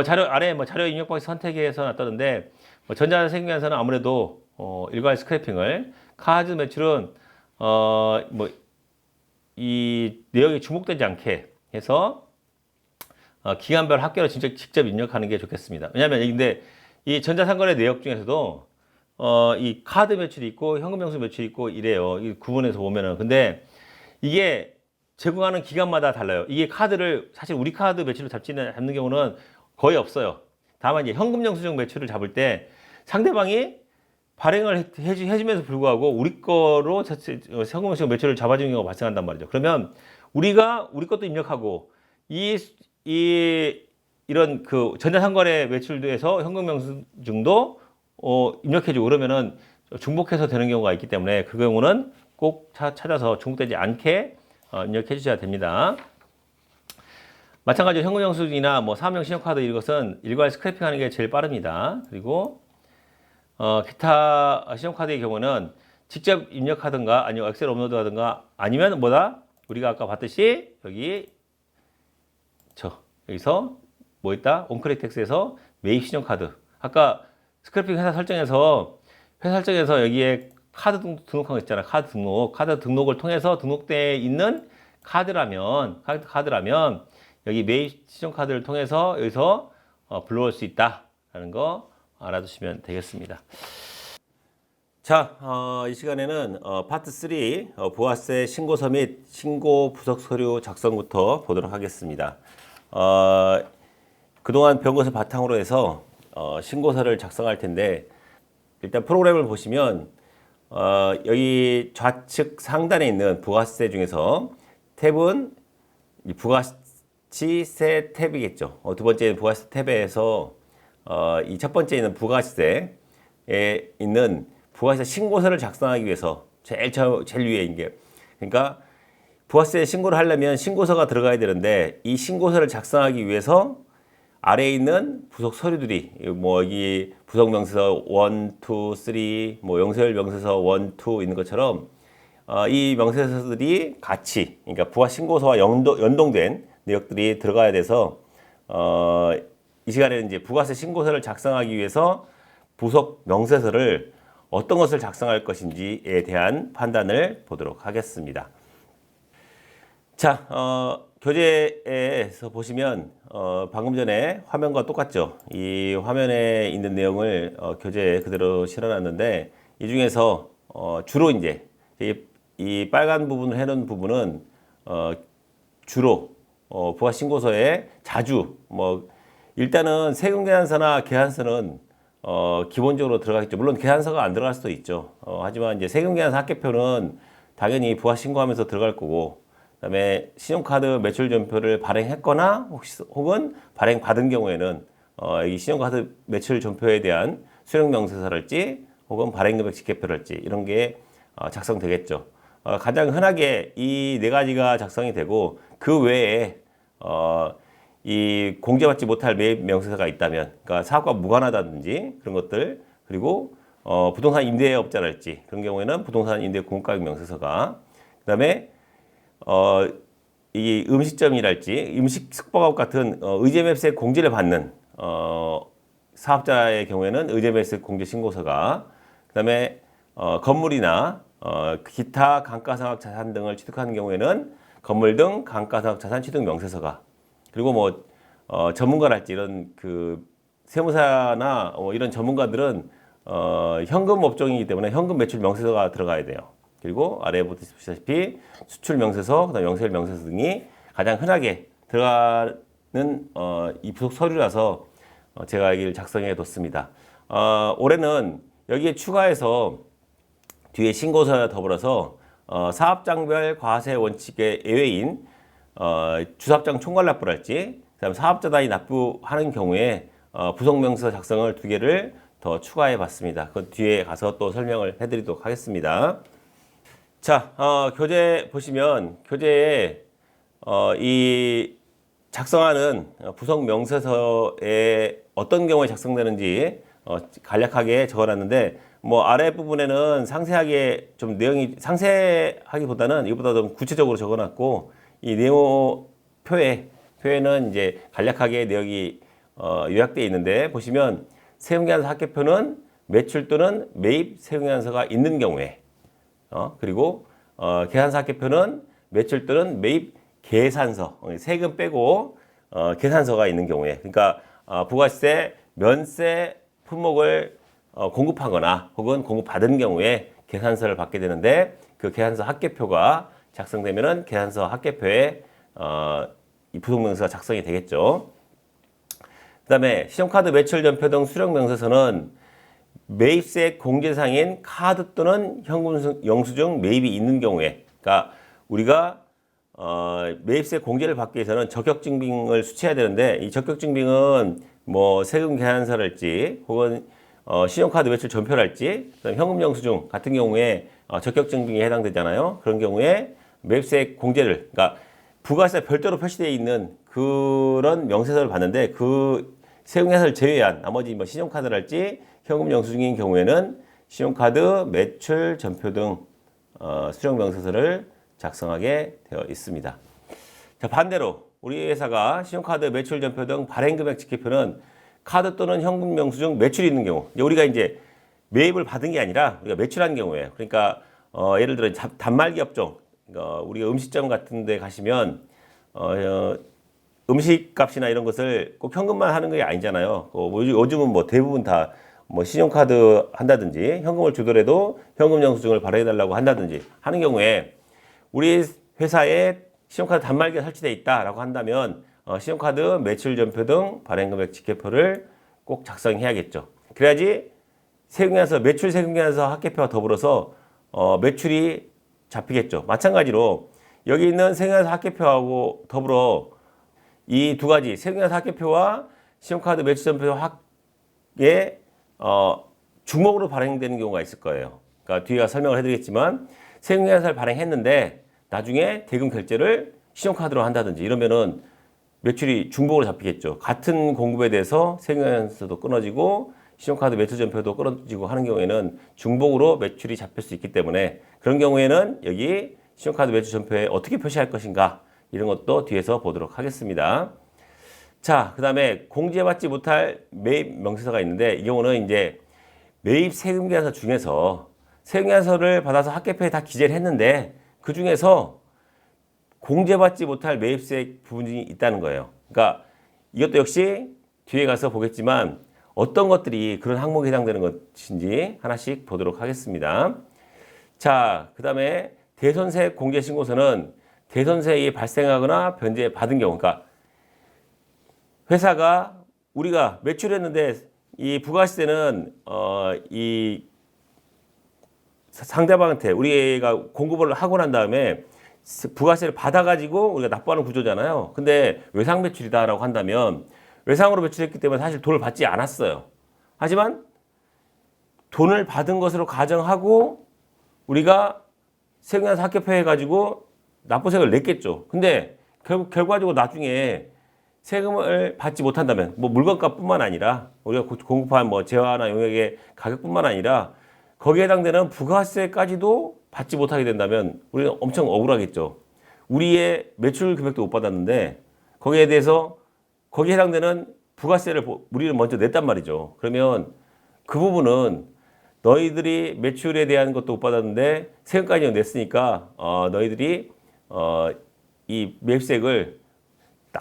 자료 입력 방식 선택에서 놨다는데 전자세금에서는 아무래도 일괄 스크래핑을, 카드 매출은 이 내역이 중복되지 않게 해서 기간별 합계로 직접 입력하는 게 좋겠습니다. 왜냐하면 근데 이 전자상거래 내역 중에서도 이 카드 매출이 있고 현금 영수 매출이 있고 이래요. 이 구분해서 보면은. 근데 이게 제공하는 기간마다 달라요. 이게 카드를 사실 우리 카드 매출을 잡는 경우는 거의 없어요. 다만 이제 현금 영수증 매출을 잡을 때 상대방이 발행을 해주면서 불구하고 우리 거로 현금 영수증 매출을 잡아주는 경우가 발생한단 말이죠. 그러면 우리 것도 입력하고 이런 그 전자상거래 매출에서 현금 영수증도 입력해주고 그러면은 중복해서 되는 경우가 있기 때문에 그 경우는 꼭 찾아서 중복되지 않게 입력해 주셔야 됩니다. 마찬가지로 현금 영수증이나 뭐 사업용 신용카드 이것은 일괄 스크래핑하는 게 제일 빠릅니다. 그리고 기타 신용카드의 경우는 직접 입력하든가 아니면 엑셀 업로드하든가 아니면 뭐다? 우리가 아까 봤듯이 여기서 뭐 있다? 온크레이텍스에서 매입 신용카드. 아까 스크래핑 회사 설정에서 여기에 카드 등록한 거 있잖아. 카드 등록을 통해서 등록되어 있는 카드라면 여기 매입 신용카드를 통해서 여기서 불러올 수 있다라는 거 알아두시면 되겠습니다. 자, 이 시간에는 파트 3 부가세 신고서 및 신고 부속 서류 작성부터 보도록 하겠습니다. 그동안 배운 것을 바탕으로 해서 신고서를 작성할 텐데 일단 프로그램을 보시면 여기 좌측 상단에 있는 부가세 중에서 탭은 이 부가시세 탭이겠죠. 두 번째는 부가세 탭에서 이 첫 번째 있는 부가세에 있는 부가세 신고서를 작성하기 위해서 제일 위에 있는 게, 그러니까 부가세 신고를 하려면 신고서가 들어가야 되는데 이 신고서를 작성하기 위해서 아래에 있는 부속 서류들이 뭐 여기 부속 명세서 1, 2, 3, 뭐 영세율 명세서 1, 2 있는 것처럼 이 명세서들이 같이, 그러니까 부가 신고서와 연동된 내역들이 들어가야 돼서 이 시간에는 이제 부가세 신고서를 작성하기 위해서 부속 명세서를 어떤 것을 작성할 것인지에 대한 판단을 보도록 하겠습니다. 자, 교재에서 보시면 방금 전에 화면과 똑같죠. 이 화면에 있는 내용을 교재에 그대로 실어놨는데 이 중에서 주로 이제 이 빨간 부분을 해놓은 부분은 주로 부가신고서에 자주 뭐 일단은 세금계산서나 계산서는 기본적으로 들어가겠죠. 물론 계산서가 안 들어갈 수도 있죠. 하지만 이제 세금계산서 합계표는 당연히 부가신고하면서 들어갈 거고, 그다음에 신용카드 매출전표를 발행했거나 혹은 발행받은 경우에는 이 신용카드 매출전표에 대한 수령명세서랄지 혹은 발행금액 직계표랄지 이런 게 작성되겠죠. 가장 흔하게 이 네 가지가 작성이 되고 그 외에 이 공제받지 못할 매입 명세서가 있다면, 그러니까 사업과 무관하다든지 그런 것들, 그리고 부동산 임대업자랄지 그런 경우에는 부동산 임대 공급가격 명세서가, 그다음에 이 음식점이랄지 음식 숙박업 같은 의제매입세 공제를 받는 사업자의 경우에는 의제매입세 공제 신고서가, 그다음에 건물이나 기타 감가상각 자산 등을 취득하는 경우에는 건물 등 감가상각 자산 취득 명세서가, 그리고 뭐 전문가랄지 이런 그 세무사나 이런 전문가들은 현금 업종이기 때문에 현금 매출 명세서가 들어가야 돼요. 그리고 아래에 보시다시피 수출 명세서, 그다음 영세율 명세서 등이 가장 흔하게 들어가는 이 부속 서류라서 제가 여기를 작성해 뒀습니다. 올해는 여기에 추가해서 뒤에 신고서와 더불어서 사업장별 과세 원칙의 예외인 주사업장 총괄납부랄지, 그다음 사업자 단위 납부하는 경우에 부속명세서 작성을 2개를 더 추가해 봤습니다. 그 뒤에 가서 또 설명을 해드리도록 하겠습니다. 자, 교재 보시면 교재에 이 작성하는 부속명세서에 어떤 경우에 작성되는지 간략하게 적어놨는데, 뭐 아래 부분에는 상세하게 좀 내용이 상세하기보다는 이보다 좀 구체적으로 적어놨고, 이 네모 표에는 이제 간략하게 내용이 요약되어 있는데, 보시면 세금계산서 합계표는 매출 또는 매입 세금계산서가 있는 경우에, 그리고 계산서 합계표는 매출 또는 매입 계산서, 세금 빼고 계산서가 있는 경우에, 그러니까 부가세, 면세 품목을 공급하거나 혹은 공급받은 경우에 계산서를 받게 되는데, 그 계산서 합계표가 작성되면은 계산서 합계표에 이 부속명세서가 작성이 되겠죠. 그다음에 신용카드 매출전표 등 수령명세서는 매입세 공제상인 카드 또는 현금 영수증 매입이 있는 경우에, 그러니까 우리가 매입세 공제를 받기 위해서는 적격증빙을 수취해야 되는데, 이 적격증빙은 뭐 세금 계산서랄지 혹은 신용카드 매출 전표랄지 현금 영수증 같은 경우에 적격증빙에 해당되잖아요. 그런 경우에 매입세 공제를, 그러니까 부가세 별도로 표시되어 있는 그런 명세서를 봤는데 그 세금회사를 제외한 나머지 뭐 신용카드랄지 현금 영수증인 경우에는 신용카드 매출 전표 등 수령 명세서를 작성하게 되어 있습니다. 자, 반대로 우리 회사가 신용카드 매출 전표 등 발행금액 집계표는 카드 또는 현금 영수증 매출이 있는 경우, 우리가 이제 매입을 받은 게 아니라 우리가 매출한 경우에, 그러니까 예를 들어 단말기 업종, 우리가 음식점 같은 데 가시면 음식값이나 이런 것을 꼭 현금만 하는 게 아니잖아요. 요즘은 뭐 대부분 다 뭐 신용카드 한다든지 현금을 주더라도 현금 영수증을 발행해달라고 한다든지 하는 경우에 우리 회사에 신용카드 단말기가 설치되어 있다라고 한다면 신용카드 매출 전표 등 발행금액 집계표를 꼭 작성해야겠죠. 그래야지 세금계산서 매출 세금계산서 합계표와 더불어서 매출이 잡히겠죠. 마찬가지로 여기 있는 세금계산서 합계표하고 더불어 이 두 가지 세금계산서 합계표와 신용카드 매출 전표 합계 중목으로 발행되는 경우가 있을 거예요. 그러니까 뒤에 설명을 해드리겠지만 세금계산서를 발행했는데 나중에 대금 결제를 신용카드로 한다든지 이러면은 매출이 중복으로 잡히겠죠. 같은 공급에 대해서 세금계산서도 끊어지고 신용카드 매출 전표도 끊어지고 하는 경우에는 중복으로 매출이 잡힐 수 있기 때문에 그런 경우에는 여기 신용카드 매출 전표에 어떻게 표시할 것인가 이런 것도 뒤에서 보도록 하겠습니다. 자, 그 다음에 공제받지 못할 매입 명세서가 있는데 이 경우는 이제 매입 세금계산서 중에서 세금계산서를 받아서 합계표에 다 기재를 했는데 그 중에서 공제받지 못할 매입세 부분이 있다는 거예요. 그러니까 이것도 역시 뒤에 가서 보겠지만 어떤 것들이 그런 항목에 해당되는 것인지 하나씩 보도록 하겠습니다. 자, 그 다음에 대손세 공제신고서는 대손세액이 발생하거나 변제받은 경우, 그러니까 회사가 우리가 매출했는데 이 부가세는 이 상대방한테 우리가 공급을 하고 난 다음에 부가세를 받아가지고 우리가 납부하는 구조잖아요. 근데 외상 매출이다라고 한다면 외상으로 매출했기 때문에 사실 돈을 받지 않았어요. 하지만 돈을 받은 것으로 가정하고 우리가 세금계산서 합계표 해가지고 납부세금을 냈겠죠. 근데 결과적으로 나중에 세금을 받지 못한다면 뭐 물건값뿐만 아니라 우리가 공급한 뭐 재화나 용역의 가격뿐만 아니라 거기에 해당되는 부가세까지도 받지 못하게 된다면 우리는 엄청 억울하겠죠. 우리의 매출 금액도 못 받았는데 거기에 대해서 거기에 해당되는 부가세를 우리는 먼저 냈단 말이죠. 그러면 그 부분은 너희들이 매출에 대한 것도 못 받았는데 세금까지 냈으니까 너희들이 이 매입세액을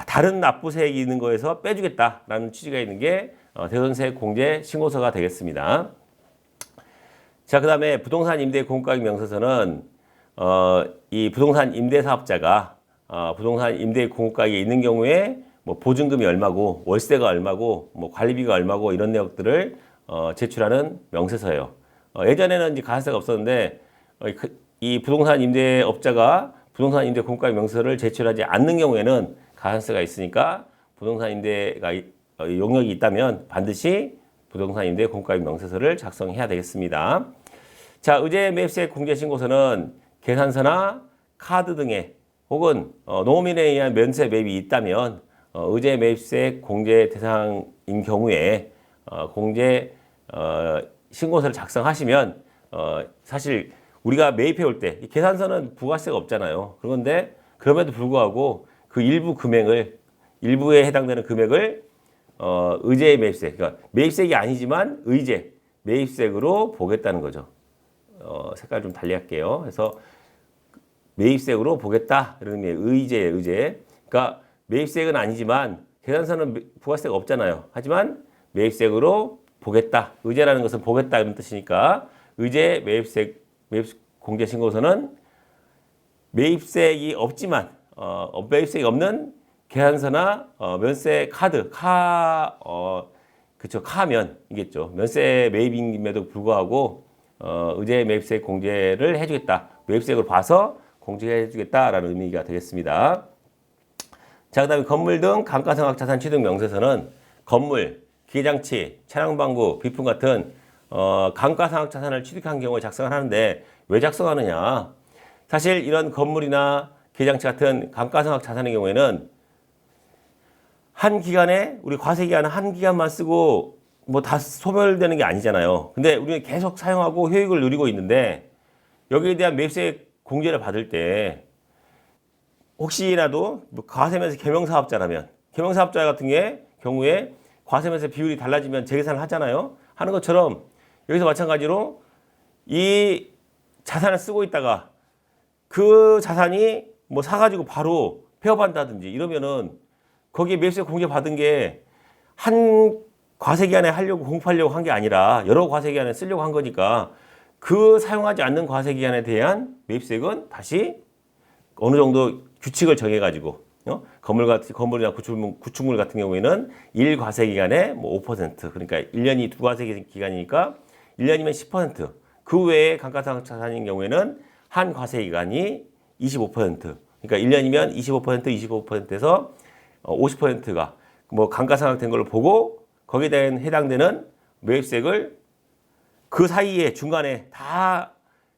다른 납부세액이 있는 거에서 빼주겠다라는 취지가 있는 게 대손세 공제 신고서가 되겠습니다. 자, 그 다음에 부동산 임대 공급가격 명세서는 이 부동산 임대 사업자가 부동산 임대 공급가격이 있는 경우에 뭐 보증금이 얼마고 월세가 얼마고 뭐 관리비가 얼마고 이런 내역들을 제출하는 명세서예요. 예전에는 이제 가산세가 없었는데 이 부동산 임대업자가 부동산 임대 공급가격 명세서를 제출하지 않는 경우에는 가산세가 있으니까 부동산 임대가 용역이 있다면 반드시 부동산 임대 공급가격 명세서를 작성해야 되겠습니다. 자, 의제 매입세 공제 신고서는 계산서나 카드 등의 혹은 노무인에 의한 면세 매입이 있다면 의제 매입세 공제 대상인 경우에 공제 신고서를 작성하시면 사실 우리가 매입해 올 때 계산서는 부가세가 없잖아요. 그런데 그럼에도 불구하고 그 일부에 해당되는 금액을 의제 매입세, 그러니까 매입세액이 아니지만 의제 매입세액으로 보겠다는 거죠. 색깔 좀 달리 할게요. 그래서 매입세액으로 보겠다 이런 의미의 의제. 그러니까 매입세액은 아니지만 계산서는 부가세가 없잖아요. 하지만 매입세액으로 보겠다. 의제라는 것은 보겠다 이런 뜻이니까 의제 매입세액 공제 신고서는 매입세액이 없지만 매입세액이 없는 계산서나 면세 카드 카면이겠죠. 면세 매입임에도 불구하고 의제 매입세액 공제를 해주겠다. 매입세액으로 봐서 공제해주겠다라는 의미가 되겠습니다. 자, 그다음에 건물 등 감가상각 자산 취득 명세서는 건물, 기계장치, 차량방구, 비품 같은 감가상각 자산을 취득한 경우에 작성을 하는데 왜 작성하느냐? 사실 이런 건물이나 기회장치 같은 감가상각 자산의 경우에는 한 기간에 우리 과세기간 한 기간만 쓰고 뭐 다 소멸되는 게 아니잖아요. 근데 우리는 계속 사용하고 효익을 누리고 있는데 여기에 대한 매입세 공제를 받을 때 혹시라도 뭐 과세면세 겸용사업자라면 겸용사업자 같은 경우에 과세면세 비율이 달라지면 재계산을 하잖아요. 하는 것처럼 여기서 마찬가지로 이 자산을 쓰고 있다가 그 자산이 뭐 사가지고 바로 폐업한다든지 이러면은 거기에 매입세 공제 받은 게 한 과세기간에 하려고 공급하려고 한 게 아니라 여러 과세기간에 쓰려고 한 거니까 그 사용하지 않는 과세기간에 대한 매입세액은 다시 어느 정도 규칙을 정해가지고 건물이나 구축물 같은 경우에는 1과세기간에 뭐 5% 그러니까 1년이 2과세기간이니까 1년이면 10%. 그 외에 감가상각 자산인 경우에는 한 과세기간이 25%. 그러니까 1년이면 25%에서 50%가 뭐 감가상각된 걸로 보고 거기에 대한 해당되는 매입세액을 그 사이에 중간에 다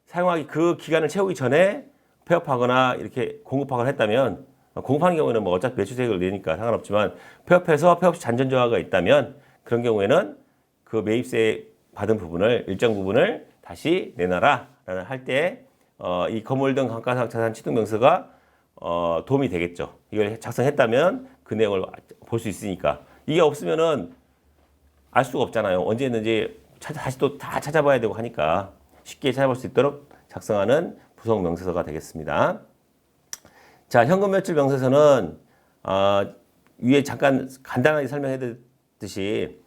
사용하기 그 기간을 채우기 전에 폐업하거나 이렇게 공급하거나 했다면 공급하는 경우에는 뭐 어차피 매출세액을 내니까 상관없지만 폐업해서 폐업시 잔존조화가 있다면 그런 경우에는 그 매입세 받은 부분을 일정 부분을 다시 내놔라라는 할 때 이 건물 등 감가상각 자산 취득 명세가 도움이 되겠죠. 이걸 작성했다면 그 내용을 볼 수 있으니까 이게 없으면은 알 수가 없잖아요. 언제 했는지 다시 또 다 찾아봐야 되고 하니까 쉽게 찾아볼 수 있도록 작성하는 부속 명세서가 되겠습니다. 자, 현금 매출 명세서는 위에 잠깐 간단하게 설명해 드렸듯이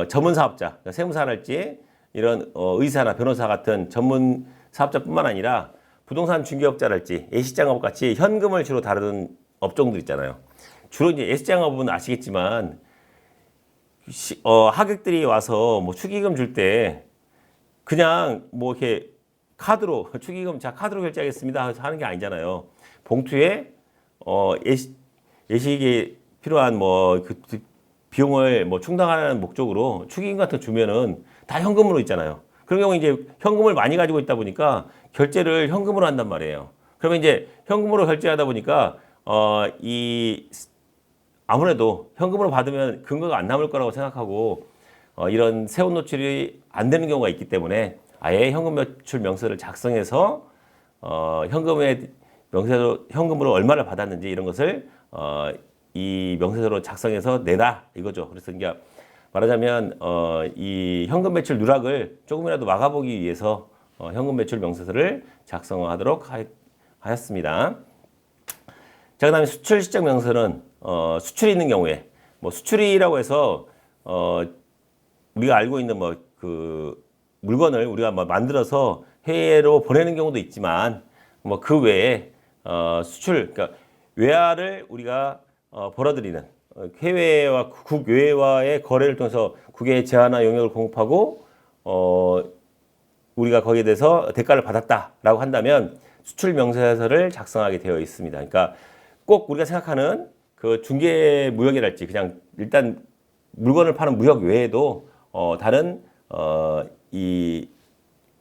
전문 사업자, 그러니까 세무사랄지 이런 의사나 변호사 같은 전문 사업자뿐만 아니라 부동산 중개업자랄지 예식장업 같이 현금을 주로 다루는 업종들 있잖아요. 주로 이제 예식장업은 아시겠지만 하객들이 와서 뭐 축의금 줄 때 그냥 뭐 이렇게 카드로 축의금 자 카드로 결제하겠습니다 해서 하는 게 아니잖아요. 봉투에 예식에 필요한 뭐 그 비용을 뭐 충당하는 목적으로 축의금 같은 거 주면은 다 현금으로 있잖아요. 그런 경우 이제 현금을 많이 가지고 있다 보니까 결제를 현금으로 한단 말이에요. 그러면 이제 현금으로 결제하다 보니까 아무래도 현금으로 받으면 근거가 안 남을 거라고 생각하고 이런 세원 노출이 안 되는 경우가 있기 때문에 아예 현금 매출 명세를 작성해서 현금으로 얼마를 받았는지 이런 것을 이 명세서로 작성해서 내라 이거죠. 그래서 이제 말하자면 이 현금 매출 누락을 조금이라도 막아보기 위해서 현금 매출 명세서를 작성하도록 하였습니다. 자, 그다음에 수출 실적 명세서는 수출이 있는 경우에 뭐 수출이라고 해서 우리가 알고 있는 뭐 그 물건을 우리가 뭐 만들어서 해외로 보내는 경우도 있지만 뭐 그 외에 수출 그러니까 외화를 우리가 벌어들이는 해외와 국외와의 거래를 통해서 국외의 재화나 용역을 공급하고 우리가 거기에 대해서 대가를 받았다라고 한다면 수출 명세서를 작성하게 되어 있습니다. 그러니까 꼭 우리가 생각하는 그 중개 무역이랄지 그냥 일단 물건을 파는 무역 외에도 다른 이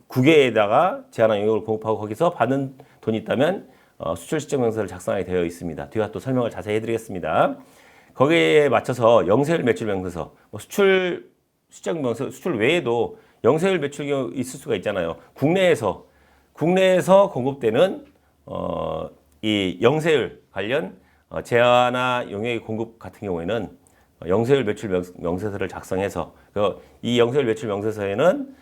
국외에다가 재화나 용역을 공급하고 거기서 받는 돈이 있다면 수출 실적 명세서를 작성하게 되어 있습니다. 뒤가 또 설명을 자세히 해드리겠습니다. 거기에 맞춰서 영세율 매출 명세서, 뭐 수출 실적 명세서, 수출 외에도 영세율 매출이 있을 수가 있잖아요. 국내에서 공급되는 이 영세율 관련 재화나 용역의 공급 같은 경우에는 영세율 매출 명세서를 작성해서 이 영세율 매출 명세서에는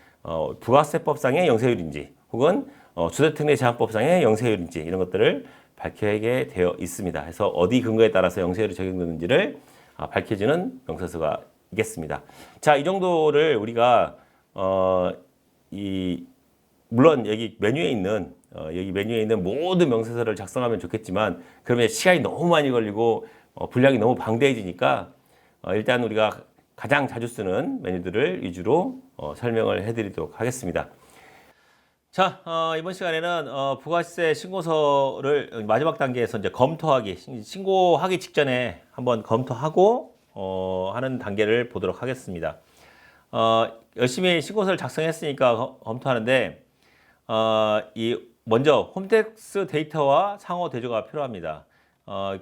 부가세법상의 영세율인지 혹은 주택특례 제한법상의 영세율인지 이런 것들을 밝히게 되어 있습니다. 그래서 어디 근거에 따라서 영세율이 적용되는지를 밝혀주는 명세서가 있겠습니다. 자, 이 정도를 우리가 물론 여기 메뉴에 있는 모든 명세서를 작성하면 좋겠지만 그러면 시간이 너무 많이 걸리고 분량이 너무 방대해지니까 일단 우리가 가장 자주 쓰는 메뉴들을 위주로 설명을 해드리도록 하겠습니다. 자, 이번 시간에는 부가세 신고서를 마지막 단계에서 이제 신고하기 직전에 한번 검토하고 하는 단계를 보도록 하겠습니다. 열심히 신고서를 작성했으니까 검토하는데 이 먼저 홈택스 데이터와 상호 대조가 필요합니다.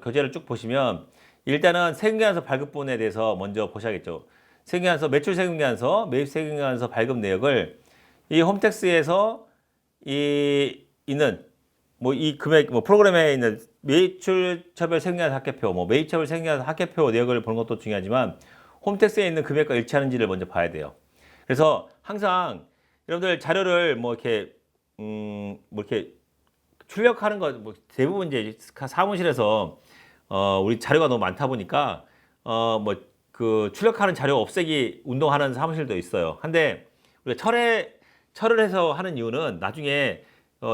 교재를 쭉 보시면 일단은 세금계산서 발급분에 대해서 먼저 보셔야겠죠. 세금계산서, 매출 세금계산서, 매입 세금계산서 발급 내역을 이 홈택스에서 있는 뭐 이 금액 프로그램에 있는 매출처별 세금계산서 합계표, 매입처별 세금계산서 합계표 내역을 보는 것도 중요하지만 홈택스에 있는 금액과 일치하는지를 먼저 봐야 돼요. 그래서 항상 여러분들 자료를 이렇게 출력하는 거 대부분 이제 사무실에서 우리 자료가 너무 많다 보니까 그 출력하는 자료 없애기 운동하는 사무실도 있어요. 근데 우리가 철을 해서 하는 이유는 나중에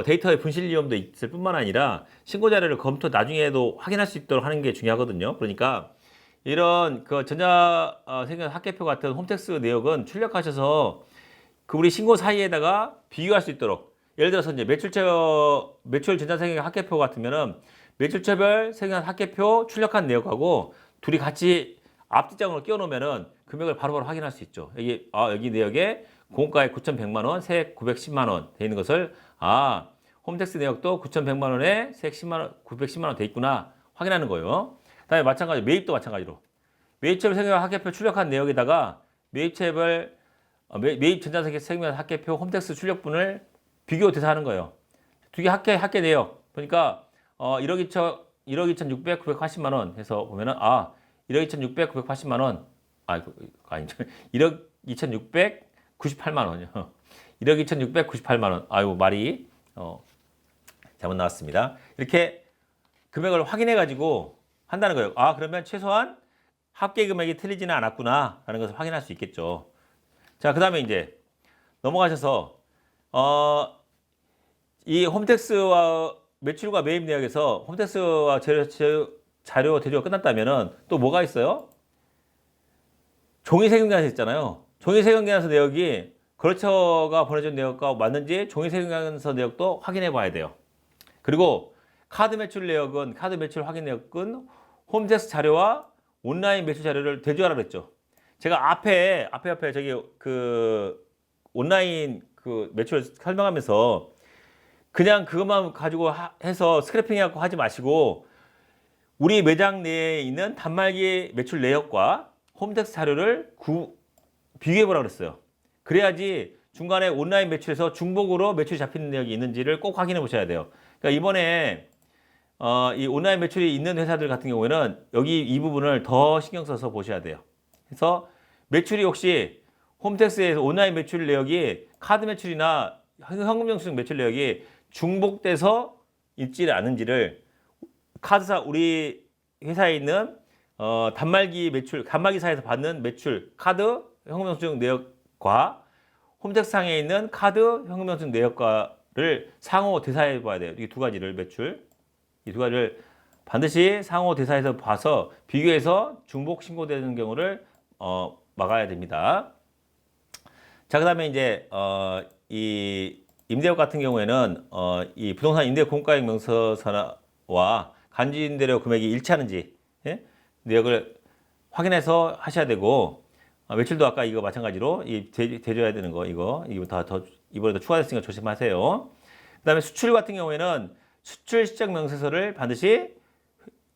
데이터의 분실 위험도 있을 뿐만 아니라 신고 자료를 검토 나중에도 확인할 수 있도록 하는 게 중요하거든요. 그러니까 이런 그 전자 세금 합계표 같은 홈택스 내역은 출력하셔서 그 우리 신고 사이에다가 비교할 수 있도록, 예를 들어서 이제 매출 전자세금 합계표 같으면은 매출처별 세금 합계표 출력한 내역하고 둘이 같이 앞뒷장으로 끼워 놓으면은 금액을 바로바로 확인할 수 있죠. 여기 내역에 공과액 9,100만 원, 세액 910만 원 돼 있는 것을 홈택스 내역도 9,100만 원에 세액 910만 원 돼 있구나 확인하는 거예요. 그다음에 마찬가지 매입도 마찬가지로 매입처별 세금 합계표 출력한 내역에다가 매입 전자세금 합계표 홈택스 출력분을 비교 대사하는 거예요. 두 개 합계 내역 보니까 1억 2,600, 980만 원 해서 보면은 1억 2,600, 980만 원 아니죠. 1억 2,698만 원이요. 1억 2,698만 원. 아이고 말이 잘못 나왔습니다. 이렇게 금액을 확인해 가지고 한다는 거예요. 그러면 최소한 합계 금액이 틀리지는 않았구나 라는 것을 확인할 수 있겠죠. 자, 그다음에 이제 넘어가셔서 이 홈택스와 매출과 매입 내역에서 홈택스와 자료 대조가 끝났다면은 또 뭐가 있어요? 종이세금계산서 있잖아요. 종이세금계산서 내역이 거래처가 보내준 내역과 맞는지 종이세금계산서 내역도 확인해 봐야 돼요. 그리고 카드 매출 확인 내역은 홈택스 자료와 온라인 매출 자료를 대조하라 그랬죠. 제가 앞에 저기 그 온라인 그 매출 설명하면서 그냥 그것만 가지고 해서 스크래핑 해갖고 하지 마시고 우리 매장 내에 있는 단말기 매출 내역과 홈택스 자료를 비교해 보라고 그랬어요. 그래야지 중간에 온라인 매출에서 중복으로 매출이 잡히는 내역이 있는지를 꼭 확인해 보셔야 돼요. 그러니까 이번에 이 온라인 매출이 있는 회사들 같은 경우에는 여기 이 부분을 더 신경 써서 보셔야 돼요. 그래서 매출이 혹시 홈택스에서 온라인 매출 내역이 카드 매출이나 현금 영수증 매출 내역이 중복돼서 있지 않은지를 카드사 우리 회사에 있는 단말기사에서 받는 매출 카드 현금 영수증 내역과 홈택스상에 있는 카드 현금 영수증 내역과를 상호 대사해 봐야 돼요. 이 두 가지를 이 두 가지를 반드시 상호 대사해서 봐서 비교해서 중복 신고되는 경우를 막아야 됩니다. 자, 그다음에 이제 이 임대업 같은 경우에는 이 부동산 임대 공가액 명서서와 간지 임대료 금액이 일치하는지 내역을 확인해서 하셔야 되고 매출도 아까 이거 마찬가지로 대줘야 되는 거 이번에 더 추가됐으니까 조심하세요. 그다음에 수출 같은 경우에는 수출 시적 명세서를 반드시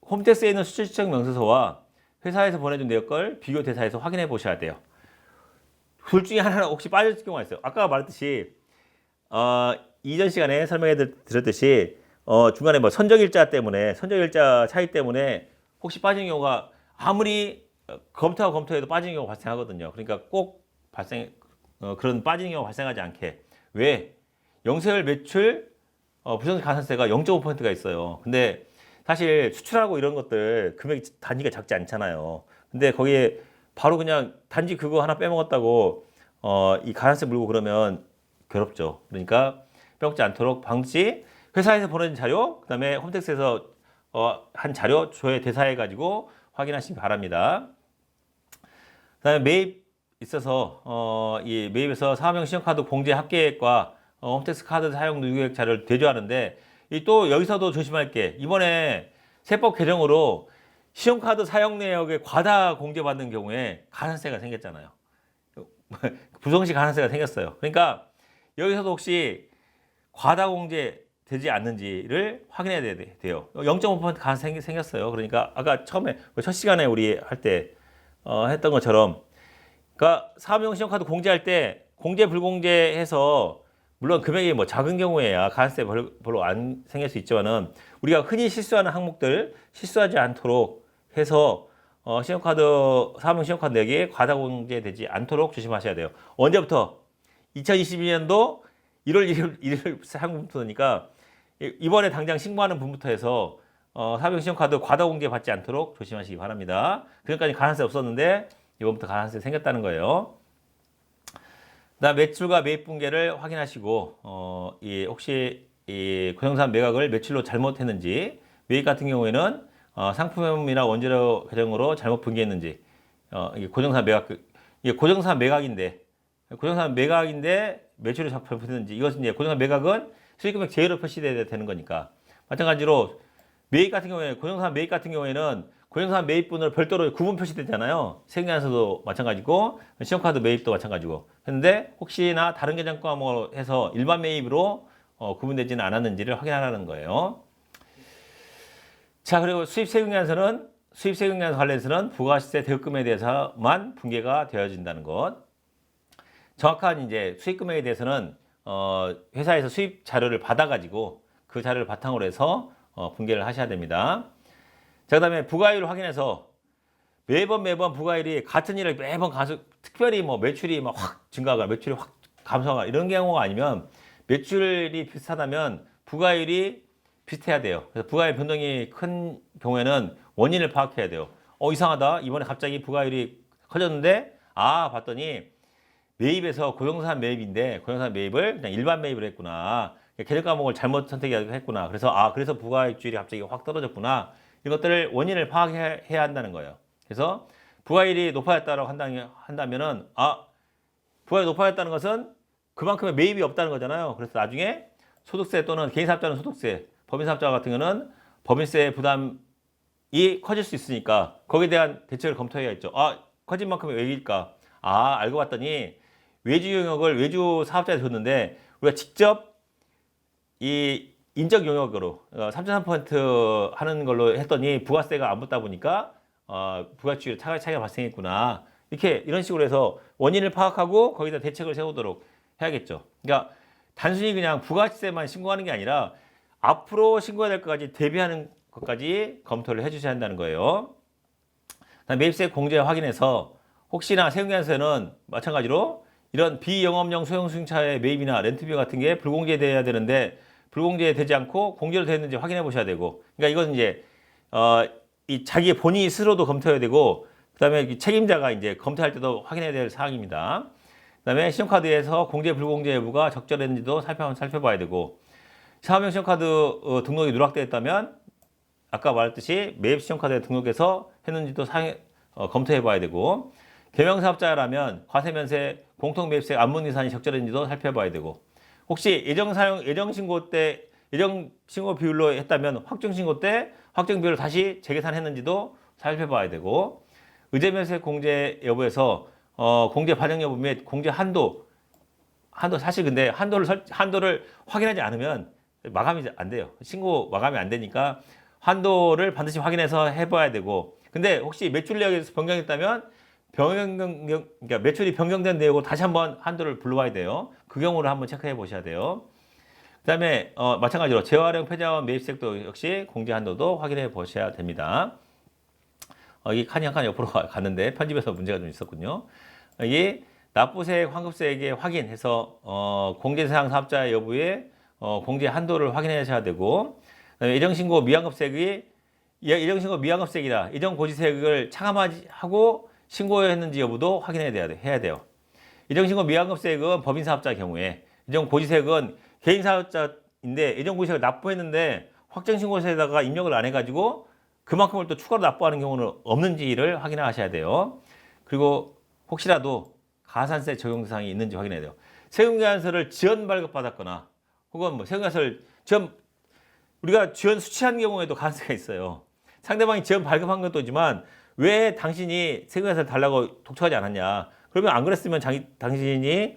홈택스에 있는 수출 시적 명세서와 회사에서 보내준 내역을 비교 대사해서 확인해 보셔야 돼요. 둘 중에 하나는 혹시 빠질 경우가 있어요. 아까 말했듯이 이전 시간에 설명해 드렸듯이 중간에 선적일자 차이 때문에 혹시 빠진 경우가 아무리 검토해도 빠진 경우가 발생하거든요. 그러니까 꼭 그런 빠진 경우가 발생하지 않게. 왜? 영세율 매출 부정세 가산세가 0.5%가 있어요. 근데 사실 수출하고 이런 것들 금액 단위가 작지 않잖아요. 근데 거기에 바로 그냥 단지 그거 하나 빼먹었다고 이 가산세 물고 그러면 괴롭죠. 그러니까 빼먹지 않도록 방지 회사에서 보내준 자료, 그다음에 홈택스에서 한 자료 조회 대사해 가지고 확인하시기 바랍니다. 그다음에 매입 있어서 이 매입에서 사업용 신용카드 공제 합계액과 홈택스 카드 사용 누계획 자료를 대조하는데 또 여기서도 조심할 게 이번에 세법 개정으로 신용카드 사용 내역에 과다 공제받는 경우에 가산세가 생겼잖아요. 부정시 가산세가 생겼어요. 그러니까 여기서도 혹시 과다 공제 되지 않는지를 확인해야 돼요. 0.5% 가능성이 생겼어요. 그러니까 아까 처음에 첫 시간에 우리 할 때 했던 것처럼, 그러니까 사업용 신용카드 공제할 때 공제 불공제해서 물론 금액이 뭐 작은 경우에야 가산세 별로 안 생길 수 있지만은 우리가 흔히 실수하는 항목들 실수하지 않도록 해서 신용카드 사업용 신용카드 내역이 과다 공제되지 않도록 조심하셔야 돼요. 언제부터? 2022년도 1월 1일 상품부터니까 이번에 당장 신고하는 분부터 해서 사업용 신용카드 과다 공제 받지 않도록 조심하시기 바랍니다. 그전까지 가산세 없었는데 이번부터 가산세 생겼다는 거예요. 그다음 매출과 매입 분계를 확인하시고 혹시 이 고정산 매각을 매출로 잘못했는지, 매입 같은 경우에는 상품이나 원재료 계정으로 잘못 분계했는지, 이게 고정산 매각, 이게 고정산 매각인데 매출이 잘못했는지, 이것은 이제 고정산 매각은 수익금액 제외로 표시돼야 되는 거니까. 마찬가지로 매입 같은 경우에, 고정산 매입 같은 경우에는 고정산 매입분으로 별도로 구분 표시되잖아요. 세금계산서도 마찬가지고 신용카드 매입도 마찬가지고 했는데 혹시나 다른 계정 과목으로 해서 일반 매입으로 구분되지는 않았는지를 확인하라는 거예요. 자, 그리고 수입세금계산서는 수입세금계산서 관련해서는 부가세 대입금에 대해서만 분계가 되어진다는 것. 정확한 이제 수익금액에 대해서는 회사에서 수입 자료를 받아가지고 그 자료를 바탕으로 해서 분계를 하셔야 됩니다. 자, 그다음에 부가율을 확인해서 매번 부가율이 같은 일을 매번 가서 특별히 뭐 매출이 막 확 증가하거나 매출이 확 감소하거나 이런 경우가 아니면, 매출이 비슷하다면 부가율이 비슷해야 돼요. 그래서 부가율 변동이 큰 경우에는 원인을 파악해야 돼요. 이상하다. 이번에 갑자기 부가율이 커졌는데 봤더니 매입에서 고정산 매입인데 고정산 매입을 그냥 일반 매입을 했구나. 계절 과목을 잘못 선택했구나. 그래서 부가액주율이 갑자기 확 떨어졌구나. 이것들을 원인을 파악해야 한다는 거예요. 그래서 부가율이 높아졌다고 한다면은 부가율이 높아졌다는 것은 그만큼의 매입이 없다는 거잖아요. 그래서 나중에 소득세 또는 개인사업자는 소득세, 법인사업자 같은 경우는 법인세 부담이 커질 수 있으니까 거기에 대한 대책을 검토해야겠죠. 커진 만큼의 왜일까? 알고 봤더니 외주 영역을 외주 사업자에 줬는데 우리가 직접 이 인적 영역으로 3.3% 하는 걸로 했더니 부가세가 안 붙다 보니까 부가치율 차이가 발생했구나. 이런 식으로 해서 원인을 파악하고 거기다 대책을 세우도록 해야겠죠. 그러니까 단순히 그냥 부가세만 신고하는 게 아니라 앞으로 신고해야 될 것까지 대비하는 것까지 검토를 해주셔야 한다는 거예요. 매입세 공제 확인해서 혹시나 세금계산서에는 마찬가지로 이런 비영업용 소형 수중차의 매입이나 렌트비 같은 게 불공제돼야 되는데 불공제되지 않고 공제로 되었는지 확인해 보셔야 되고, 그러니까 이건 이제 이 자기 본인이 스스로도 검토해야 되고, 그다음에 책임자가 이제 검토할 때도 확인해야 될 사항입니다. 그다음에 신용카드에서 공제 불공제 여부가 적절했는지도 살펴봐야 되고, 사업용 신용카드 등록이 누락되어 있다면 아까 말했듯이 매입 신용카드에 등록해서 했는지도 검토해 봐야 되고, 개명사업자라면 과세면세 공통매입세 안문위산이 적절했는지도 살펴봐야 되고, 혹시 예정신고 비율로 했다면 확정신고 때 확정 비율을 다시 재계산했는지도 살펴봐야 되고, 의제면세 공제 여부에서 공제 반영 여부 및 공제 한도 사실 근데 한도를 확인하지 않으면 마감이 안 돼요. 신고 마감이 안 되니까 한도를 반드시 확인해서 해봐야 되고, 근데 혹시 매출 내역에서 변경했다면 그러니까 매출이 변경된 내역으로 다시 한번 한도를 불러와야 돼요. 그 경우를 한번 체크해 보셔야 돼요. 그 다음에 마찬가지로 재활용 폐자원 매입세액도 역시 공제 한도도 확인해 보셔야 됩니다. 이 칸이 한 칸 옆으로 갔는데 편집에서 문제가 좀 있었군요. 이 납부세액, 환급세액의 확인해서 공제사항 사업자 여부에 공제 한도를 확인하셔야 되고, 그다음에 예정신고 미환급세액이라 예정고지세액을 차감하고 신고했는지 여부도 해야 돼요. 예정신고 미환급세액은 법인사업자 경우에, 예정고지세액은 개인사업자인데 예정고지세액을 납부했는데 확정신고서에다가 입력을 안 해가지고 그만큼을 또 추가로 납부하는 경우는 없는지를 확인하셔야 돼요. 그리고 혹시라도 가산세 적용 사항이 있는지 확인해야 돼요. 세금계산서를 지연 발급받았거나 혹은 뭐 세금계산서를 우리가 지연 수취한 경우에도 가산세가 있어요. 상대방이 지연 발급한 것도 있지만 왜 당신이 세금계산서를 달라고 독촉하지 않았냐. 그러면 안 그랬으면 당신이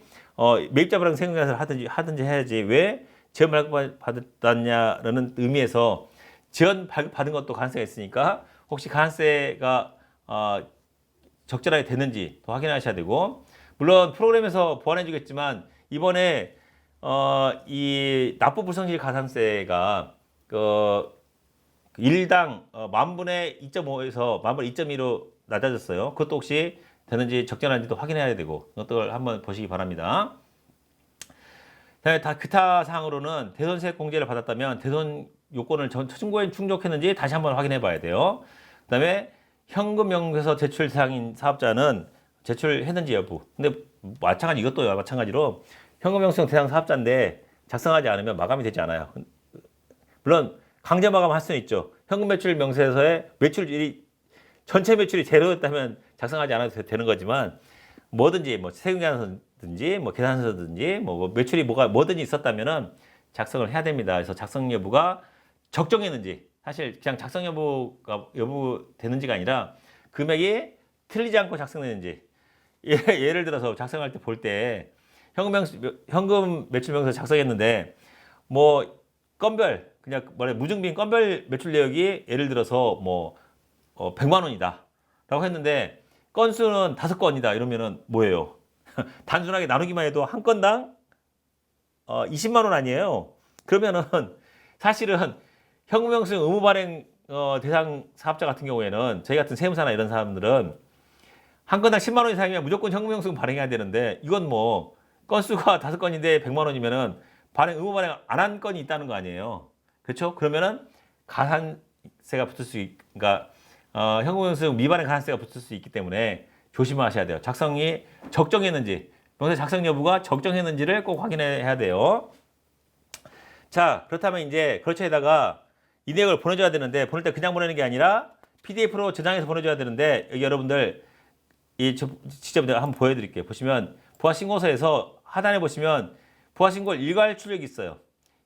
매입자분랑 세금계산서를 하든지 해야지 왜 지원 발급받았냐는 의미에서 지원 발급받은 것도 가능성이 있으니까 혹시 가산세가 적절하게 됐는지 더 확인하셔야 되고, 물론 프로그램에서 보완해 주겠지만 이번에 이 납부 불성실 가산세가 일당 만분의 2.5에서 만분의 2.2로 낮아졌어요. 그것도 혹시 되는지 적절한지도 확인해야 되고, 이것들 한번 보시기 바랍니다. 다 기타 사항으로는 대손세액 공제를 받았다면 대손 요건을 청구에 충족했는지 다시 한번 확인해 봐야 돼요. 그다음에 현금 명세서 제출 대상인 사업자는 제출했는지 여부. 근데 마찬가지, 이것도 마찬가지로 현금 명세서 대상 사업자인데 작성하지 않으면 마감이 되지 않아요. 물론 강제 마감할 수는 있죠. 현금 매출 명세서에 매출이 전체 매출이 제로였다면 작성하지 않아도 되는 거지만, 뭐든지 뭐 세금계산서든지 뭐 계산서든지 뭐 매출이 뭐든지 있었다면은 작성을 해야 됩니다. 그래서 작성 여부가 적정했는지, 사실 그냥 작성 여부 되는지가 아니라 금액이 틀리지 않고 작성되는지. 예를 들어서 작성할 때 볼 때 현금 매출 명세서 작성했는데 뭐 건별 그냥 무증빙 건별 매출 내역이 예를 들어서 뭐 100만 원이다 라고 했는데 건수는 5건이다 이러면은 뭐예요? 단순하게 나누기만 해도 한 건당 20만 원 아니에요? 그러면은 사실은 현금영수증 의무 발행 대상 사업자 같은 경우에는, 저희 같은 세무사나 이런 사람들은 한 건당 10만 원 이상이면 무조건 현금영수증 발행해야 되는데, 이건 뭐 건수가 5건인데 100만 원이면은 의무 발행 안 한 건이 있다는 거 아니에요? 그렇죠? 그러면은 가산세가 붙을 수 그러니까 현금영수증 미발행 가산세가 붙을 수 있기 때문에 조심하셔야 돼요. 작성이 적정했는지, 명세 작성 여부가 적정했는지를 꼭 확인해야 돼요. 자, 그렇다면 이제 거래처에다가 이 내역을 보내줘야 되는데, 보낼 때 그냥 보내는 게 아니라 PDF로 저장해서 보내줘야 되는데, 여기 여러분들 직접 한번 보여드릴게요. 보시면 부가신고서에서 하단에 보시면 부가신고 일괄 출력이 있어요.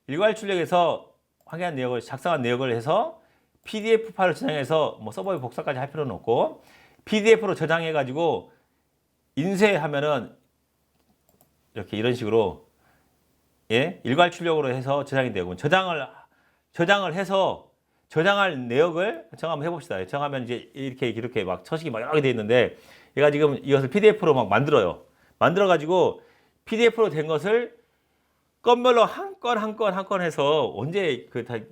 일괄 출력에서 확인한 내역을, 작성한 내역을 해서 PDF 파일을 저장해서 뭐 서버에 복사까지 할 필요는 없고, PDF로 저장해가지고 인쇄하면은 이렇게 이런 식으로 일괄 출력으로 해서 저장이 되고, 저장을 해서 저장할 내역을 한번 해봅시다. 저장하면 이제 이렇게 막 처식이 막 여러 개 돼 있는데, 얘가 지금 이것을 PDF로 막 만들어요. 만들어가지고 PDF로 된 것을 건별로 한 건 해서 언제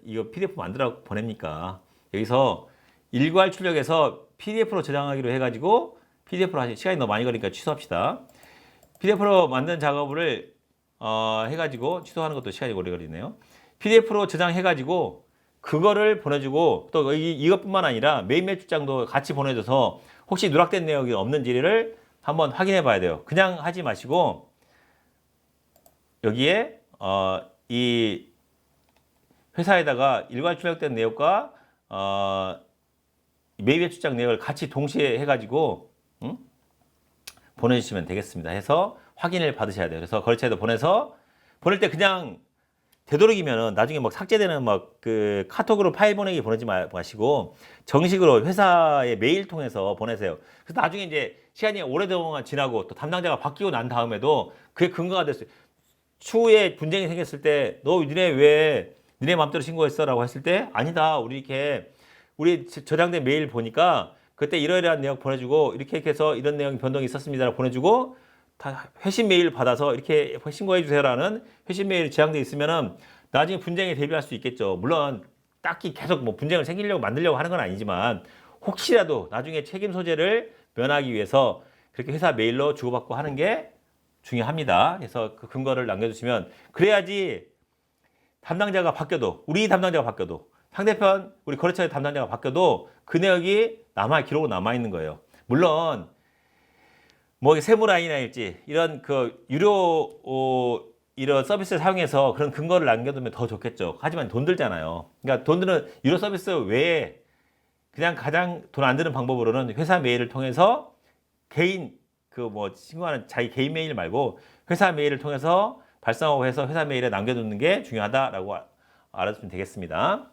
이거 PDF 만들어 보냅니까? 여기서 일괄 출력해서 PDF로 저장하기로 해가지고 PDF로 하시, 시간이 너무 많이 걸리니까 취소합시다. PDF로 만든 작업을 해가지고 취소하는 것도 시간이 오래 걸리네요. PDF로 저장해가지고 그거를 보내주고, 또 이것뿐만 아니라 메인 매출장도 같이 보내줘서 혹시 누락된 내역이 없는지를 한번 확인해 봐야 돼요. 그냥 하지 마시고 여기에 이 회사에다가 일괄 출력된 내역과 메인 매출장 내역을 같이 동시에 해가지고 보내주시면 되겠습니다. 해서 확인을 받으셔야 돼요. 그래서 거래처에다 보내서, 보낼 때 그냥 되도록이면은 나중에 막 삭제되는 카톡으로 파일 보내기 보내지 마시고 정식으로 회사의 메일 통해서 보내세요. 그래서 나중에 이제 시간이 오래동안 지나고 또 담당자가 바뀌고 난 다음에도 그게 근거가 됐어요. 추후에 분쟁이 생겼을 때 너 니네 마음대로 신고했어? 라고 했을 때 아니다. 우리 저장된 메일 보니까 그때 이러이러한 내용 보내주고 이렇게 해서 이런 내용 변동이 있었습니다. 보내주고 다 회신 메일 받아서 이렇게 신고해 주세요라는 회신 메일이 저장돼 있으면은 나중에 분쟁에 대비할 수 있겠죠. 물론 딱히 계속 뭐 분쟁을 만들려고 하는 건 아니지만 혹시라도 나중에 책임 소재를 면하기 위해서 그렇게 회사 메일로 주고받고 하는 게 중요합니다. 그래서 그 근거를 남겨주시면, 그래야지 담당자가 바뀌어도, 우리 담당자가 바뀌어도, 상대편 우리 거래처의 담당자가 바뀌어도 그 내역이 기록으로 남아 있는 거예요. 물론 뭐 세무라인이랄지 이런 이런 서비스를 사용해서 그런 근거를 남겨두면 더 좋겠죠. 하지만 돈 들잖아요. 그러니까 돈 드는 유료 서비스 외에 그냥 가장 돈 안 드는 방법으로는 회사 메일을 통해서 개인 신고하는 자기 개인 메일 말고 회사 메일을 통해서 발송하고 해서 회사 메일에 남겨두는 게 중요하다라고 알아두시면 되겠습니다.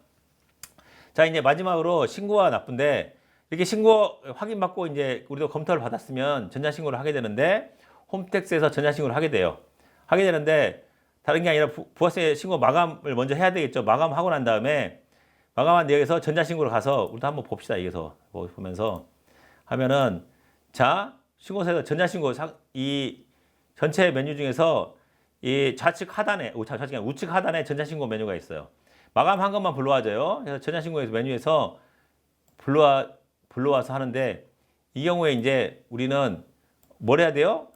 자, 이제 마지막으로 신고가 나쁜데, 이렇게 신고 확인받고 이제 우리도 검토를 받았으면 전자신고를 하게 되는데, 홈택스에서 전자신고를 하게 돼요. 하게 되는데 다른 게 아니라 부가세 신고 마감을 먼저 해야 되겠죠. 마감하고 난 다음에 마감한 내역에서 전자신고를 가서 우리도 한번 봅시다. 여기서 보면서 하면은 자 신고서에서 전자신고 이 전체 메뉴 중에서 이 좌측 하단에 좌측 우측 하단에 전자신고 메뉴가 있어요. 마감한 것만 불러와줘요. 그래서 전자신고에서 메뉴에서 불러와서 하는데 이 경우에 이제 우리는 뭘 해야 돼요?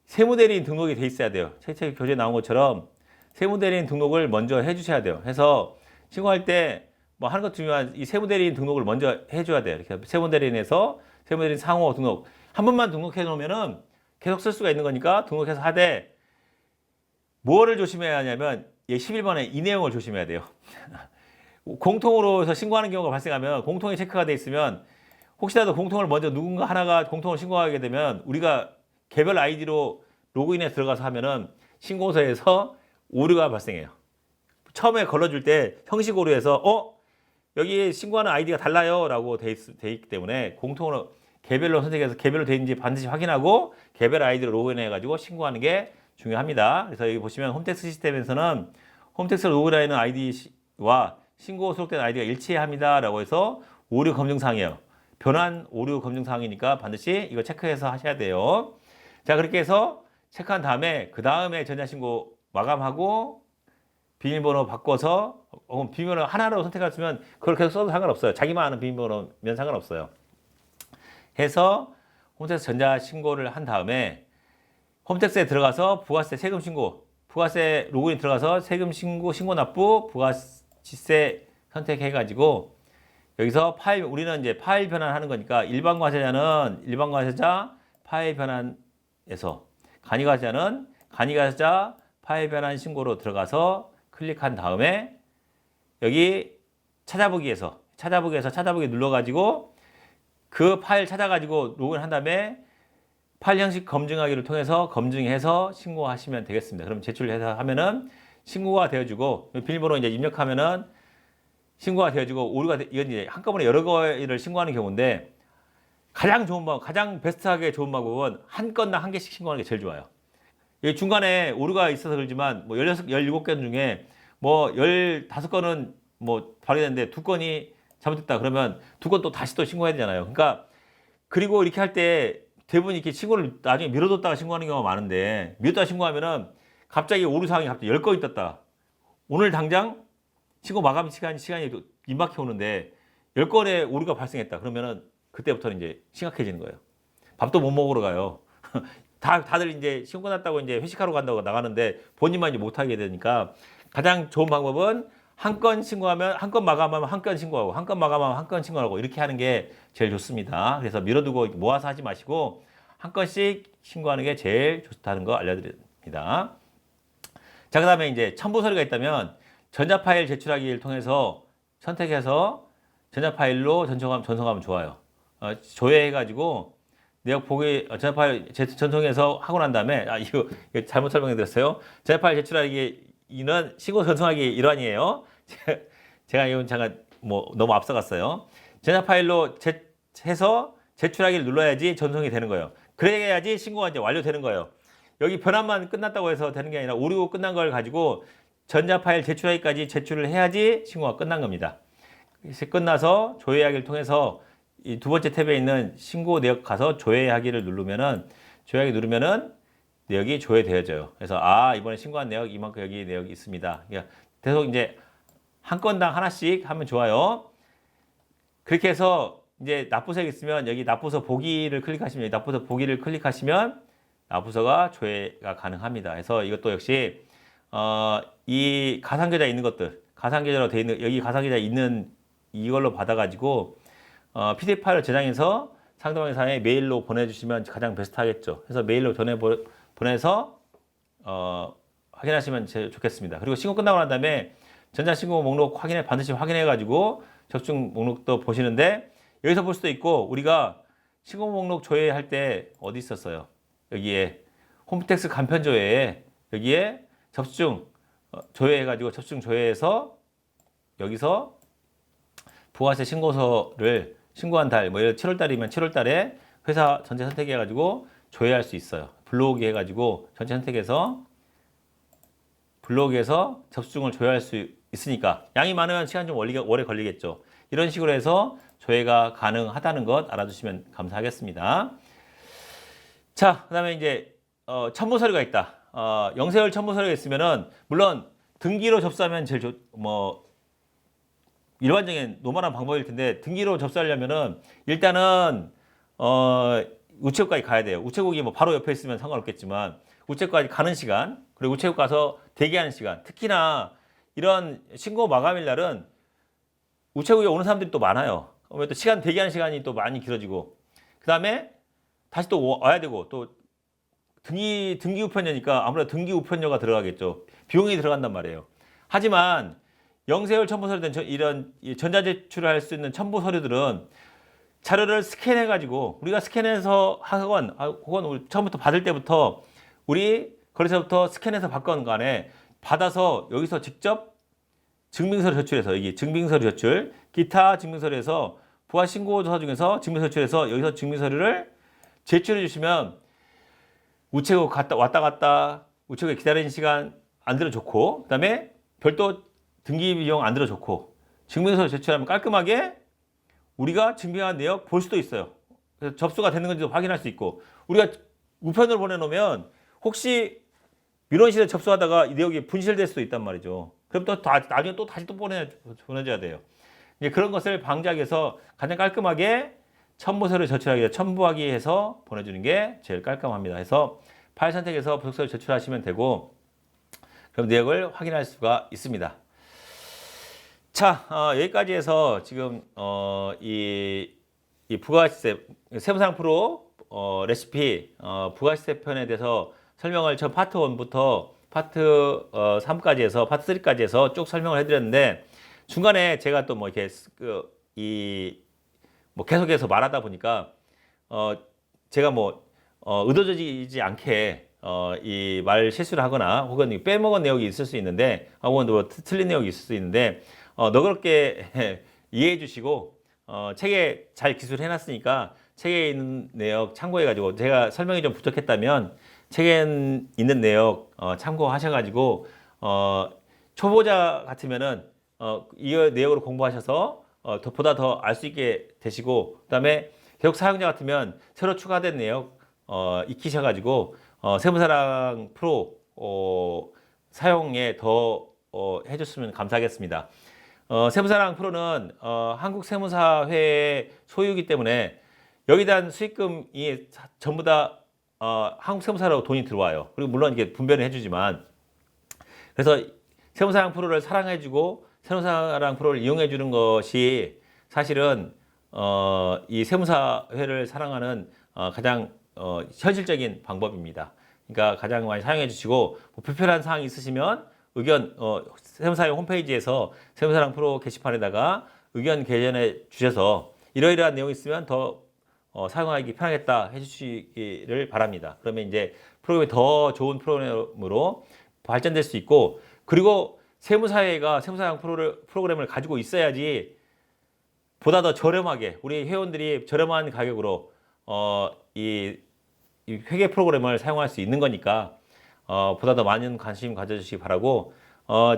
세무대리인 등록이 돼 있어야 돼요. 책책 교재에 나온 것처럼 세무대리인 등록을 먼저 해주셔야 돼요. 해서 신고할 때 뭐 하는 것 중요한 이 세무대리인 등록을 먼저 해줘야 돼요. 이렇게 세무대리인에서 세무대리인 상호 등록 한 번만 등록해 놓으면은 계속 쓸 수가 있는 거니까 등록해서 하되 뭐를 조심해야 하냐면 11번에 이 내용을 조심해야 돼요. 공통으로 해서 신고하는 경우가 발생하면 공통이 체크가 돼 있으면 혹시라도 공통을 먼저 누군가 하나가 공통을 신고하게 되면 우리가 개별 아이디로 로그인해 들어가서 하면은 신고서에서 오류가 발생해요. 처음에 걸러줄 때 형식 오류에서 여기 신고하는 아이디가 달라요 라고 돼 있기 때문에 공통으로 개별로 선택해서 개별로 돼 있는지 반드시 확인하고 개별 아이디로 로그인해 가지고 신고하는 게 중요합니다. 그래서 여기 보시면 홈택스 시스템에서는 홈택스 로그인하는 아이디와 신고 수록된 아이디가 일치해야 합니다 라고 해서 오류 검증사항이에요. 변환 오류 검증사항이니까 반드시 이거 체크해서 하셔야 돼요. 자, 그렇게 해서 체크한 다음에 그 다음에 전자신고 마감하고 비밀번호 바꿔서 비밀번호 하나로 선택했으면 그걸 계속 써도 상관없어요. 자기만 아는 비밀번호면 상관없어요. 해서 홈택스 전자신고를 한 다음에 홈택스에 들어가서 부가세 세금 신고, 부가세 로그인 들어가서 세금 신고, 신고 납부, 부가세 선택해가지고 여기서 우리는 이제 파일 변환하는 거니까 일반 과세자는 일반 과세자 파일 변환에서 간이 과세자는 간이 과세자 파일 변환 신고로 들어가서 클릭한 다음에 여기 찾아보기에서 찾아보기 눌러가지고 그 파일 찾아가지고 로그인한 다음에 파일 형식 검증하기를 통해서 검증해서 신고하시면 되겠습니다. 그럼 제출해서 하면은 신고가 되어주고 비밀번호 이제 입력하면은 신고가 되어지고 오류가 이건 이제 한꺼번에 여러 개를 신고하는 경우인데 가장 좋은 방법, 가장 베스트하게 좋은 방법은 한 건당 한 개씩 신고하는 게 제일 좋아요. 이 중간에 오류가 있어서 그러지만 뭐 16, 17건 중에 뭐 15건은 뭐 발휘됐는데 2건이 잘못됐다 그러면 2건 또 다시 또 신고해야 되잖아요. 그러니까 그리고 이렇게 할 때 대부분 이렇게 신고를 나중에 미뤄뒀다가 신고하는 경우가 많은데 미뤘다가 신고하면은 갑자기 오류사항이 갑자기 10건이 떴다. 오늘 당장 신고 마감 시간이 임박해 오는데 10건의 오류가 발생했다. 그러면은 그때부터는 이제 심각해지는 거예요. 밥도 못 먹으러 가요. 다들 이제 시험 끝났다고 이제 회식하러 간다고 나가는데 본인만 이제 못하게 되니까 가장 좋은 방법은 한 건 신고하면 한 건 마감하면 한 건 신고하고 한 건 마감하면 한 건 신고하고 이렇게 하는 게 제일 좋습니다. 그래서 미뤄두고 모아서 하지 마시고 한 건씩 신고하는 게 제일 좋다는 거 알려드립니다. 자, 그다음에 이제 첨부 서류가 있다면 전자 파일 제출하기를 통해서 선택해서 전자 파일로 전송하면 좋아요. 조회해가지고 내역 보기 전자 파일 전송해서 하고 난 다음에 이거 잘못 설명해드렸어요. 전자 파일 제출하기는 신고 전송하기 일환이에요. 제가 이건 잠깐 뭐 너무 앞서갔어요. 전자 파일로 해서 제출하기를 눌러야지 전송이 되는 거예요. 그래야지 신고가 이제 완료되는 거예요. 여기 변환만 끝났다고 해서 되는 게 아니라 오류 끝난 걸 가지고 전자 파일 제출하기까지 제출을 해야지 신고가 끝난 겁니다. 끝나서 조회하기를 통해서 이 두 번째 탭에 있는 신고 내역 가서 조회하기를 누르면은 내역이 조회되어져요. 그래서 이번에 신고한 내역 이만큼 여기 내역이 있습니다. 그러니까 계속 이제 한 건당 하나씩 하면 좋아요. 그렇게 해서 이제 납부서가 있으면 여기 납부서 보기를 클릭하시면 납부서가 조회가 가능합니다. 그래서 이것도 역시 이 가상계좌 있는 것들, 가상계좌로 돼 있는 여기 가상계좌 있는 이걸로 받아가지고 PDF 파일을 저장해서 상대방 회사에 메일로 보내주시면 가장 베스트하겠죠. 그래서 메일로 보내서 확인하시면 제일 좋겠습니다. 그리고 신고 끝나고 난 다음에 전자신고 목록 반드시 확인해가지고 적중 목록도 보시는데 여기서 볼 수도 있고 우리가 신고 목록 조회할 때 어디 있었어요? 여기에 홈택스 간편 조회에 여기에 접수중 조회해가지고 접수중 조회해서 여기서 부가세 신고서를 신고한 달, 뭐 7월 달이면 7월 달에 회사 전체 선택해가지고 조회할 수 있어요. 불러오기 해가지고 전체 선택해서 블로그에서 접속을 조회할 수 있으니까 양이 많으면 시간 좀 오래 걸리겠죠. 이런 식으로 해서 조회가 가능하다는 것 알아두시면 감사하겠습니다. 자, 그다음에 이제 첨부 서류가 있다. 영세율 첨부 서류가 있으면은 물론 등기로 접수하면 제일 일반적인 노멀한 방법일 텐데 등기로 접수하려면은 일단은 우체국까지 가야 돼요. 우체국이 뭐 바로 옆에 있으면 상관없겠지만 우체국까지 가는 시간, 그리고 우체국 가서 대기하는 시간, 특히나 이런 신고 마감일 날은 우체국에 오는 사람들이 또 많아요. 또 시간 대기하는 시간이 또 많이 길어지고, 그 다음에 다시 또 와야 되고, 또 등기 우편료니까 아무래도 등기 우편료가 들어가겠죠. 비용이 들어간단 말이에요. 하지만 영세율 첨부 서류든 이런 전자제출을 할 수 있는 첨부 서류들은 자료를 스캔해 가지고 우리가 스캔해서 하건 혹은 처음부터 받을 때부터 우리 거래소부터 스캔해서 받건 간에 받아서 여기서 직접 증빙서류 제출해서, 여기 증빙서류 제출, 기타 증빙서류에서 부가 신고서 중에서 증빙서류 제출해서 여기서 증빙서류를 제출해 주시면 우체국 왔다 갔다 우체국에 기다리는 시간 안 들어 좋고, 그다음에 별도 등기 비용 안 들어 좋고, 증빙서류 제출하면 깔끔하게 우리가 증빙한 내역 볼 수도 있어요. 그래서 접수가 되는 건지도 확인할 수 있고, 우리가 우편으로 보내놓으면 혹시 민원실에 접수하다가 이 내역이 분실될 수도 있단 말이죠. 그럼 또 나중에 또 다시 보내줘야 돼요. 이제 그런 것을 방지하기 위해서 가장 깔끔하게 첨부서류 제출하기 위해 첨부하기 해서 보내주는 게 제일 깔끔합니다. 해서 파일 선택해서 부속서류 제출하시면 되고, 그럼 내역을 확인할 수가 있습니다. 자, 여기까지 해서 지금 이 부가시세 세무사항 프로 레시피 부가시세 편에 대해서 설명을 처음 파트 1부터 파트 3까지 해서 파트 3까지 해서 쭉 설명을 해드렸는데, 중간에 제가 또 뭐 이렇게 계속해서 말하다 보니까 제가 의도적이지 않게 이 말 실수를 하거나 혹은 빼먹은 내용이 있을 수 있는데, 혹은 뭐 틀린 내용이 있을 수 있는데 너그럽게 이해해 주시고 책에 잘 기술해 놨으니까 책에 있는 내용 참고해 가지고, 제가 설명이 좀 부족했다면 책에 있는 내용 참고하셔 가지고 초보자 같으면은 이 내용으로 공부하셔서 보다 더 알 수 있게 되시고, 그다음에 계속 사용자 같으면 새로 추가된 내용 익히셔 가지고 세무사랑 프로 사용에 더 해줬으면 감사하겠습니다. 세무사랑 프로는 한국세무사회의 소유이기 때문에 여기에 대한 수익금이 전부 다 한국세무사로 돈이 들어와요. 그리고 물론 이게 분배를 해주지만, 그래서 세무사랑 프로를 사랑해주고 세무사랑 프로를 이용해주는 것이 사실은 이 세무사회를 사랑하는 가장 현실적인 방법입니다. 그러니까 가장 많이 사용해 주시고, 불편한 사항이 있으시면 의견 세무사회 홈페이지에서 세무사랑 프로 게시판에다가 의견 개전해 주셔서 이러이러한 내용이 있으면 더 사용하기 편하겠다 해주시기를 바랍니다. 그러면 이제 프로그램이 더 좋은 프로그램으로 발전될 수 있고, 그리고 세무사회가 세무사랑 프로그램을 가지고 있어야지 보다 더 저렴하게 우리 회원들이 저렴한 가격으로 이 회계 프로그램을 사용할 수 있는 거니까 보다 더 많은 관심 가져주시기 바라고,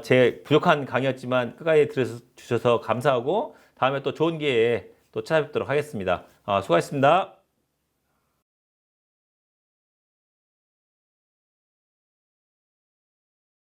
제 부족한 강의였지만 끝까지 들어주셔서 감사하고, 다음에 또 좋은 기회에 또 찾아뵙도록 하겠습니다. 수고하셨습니다.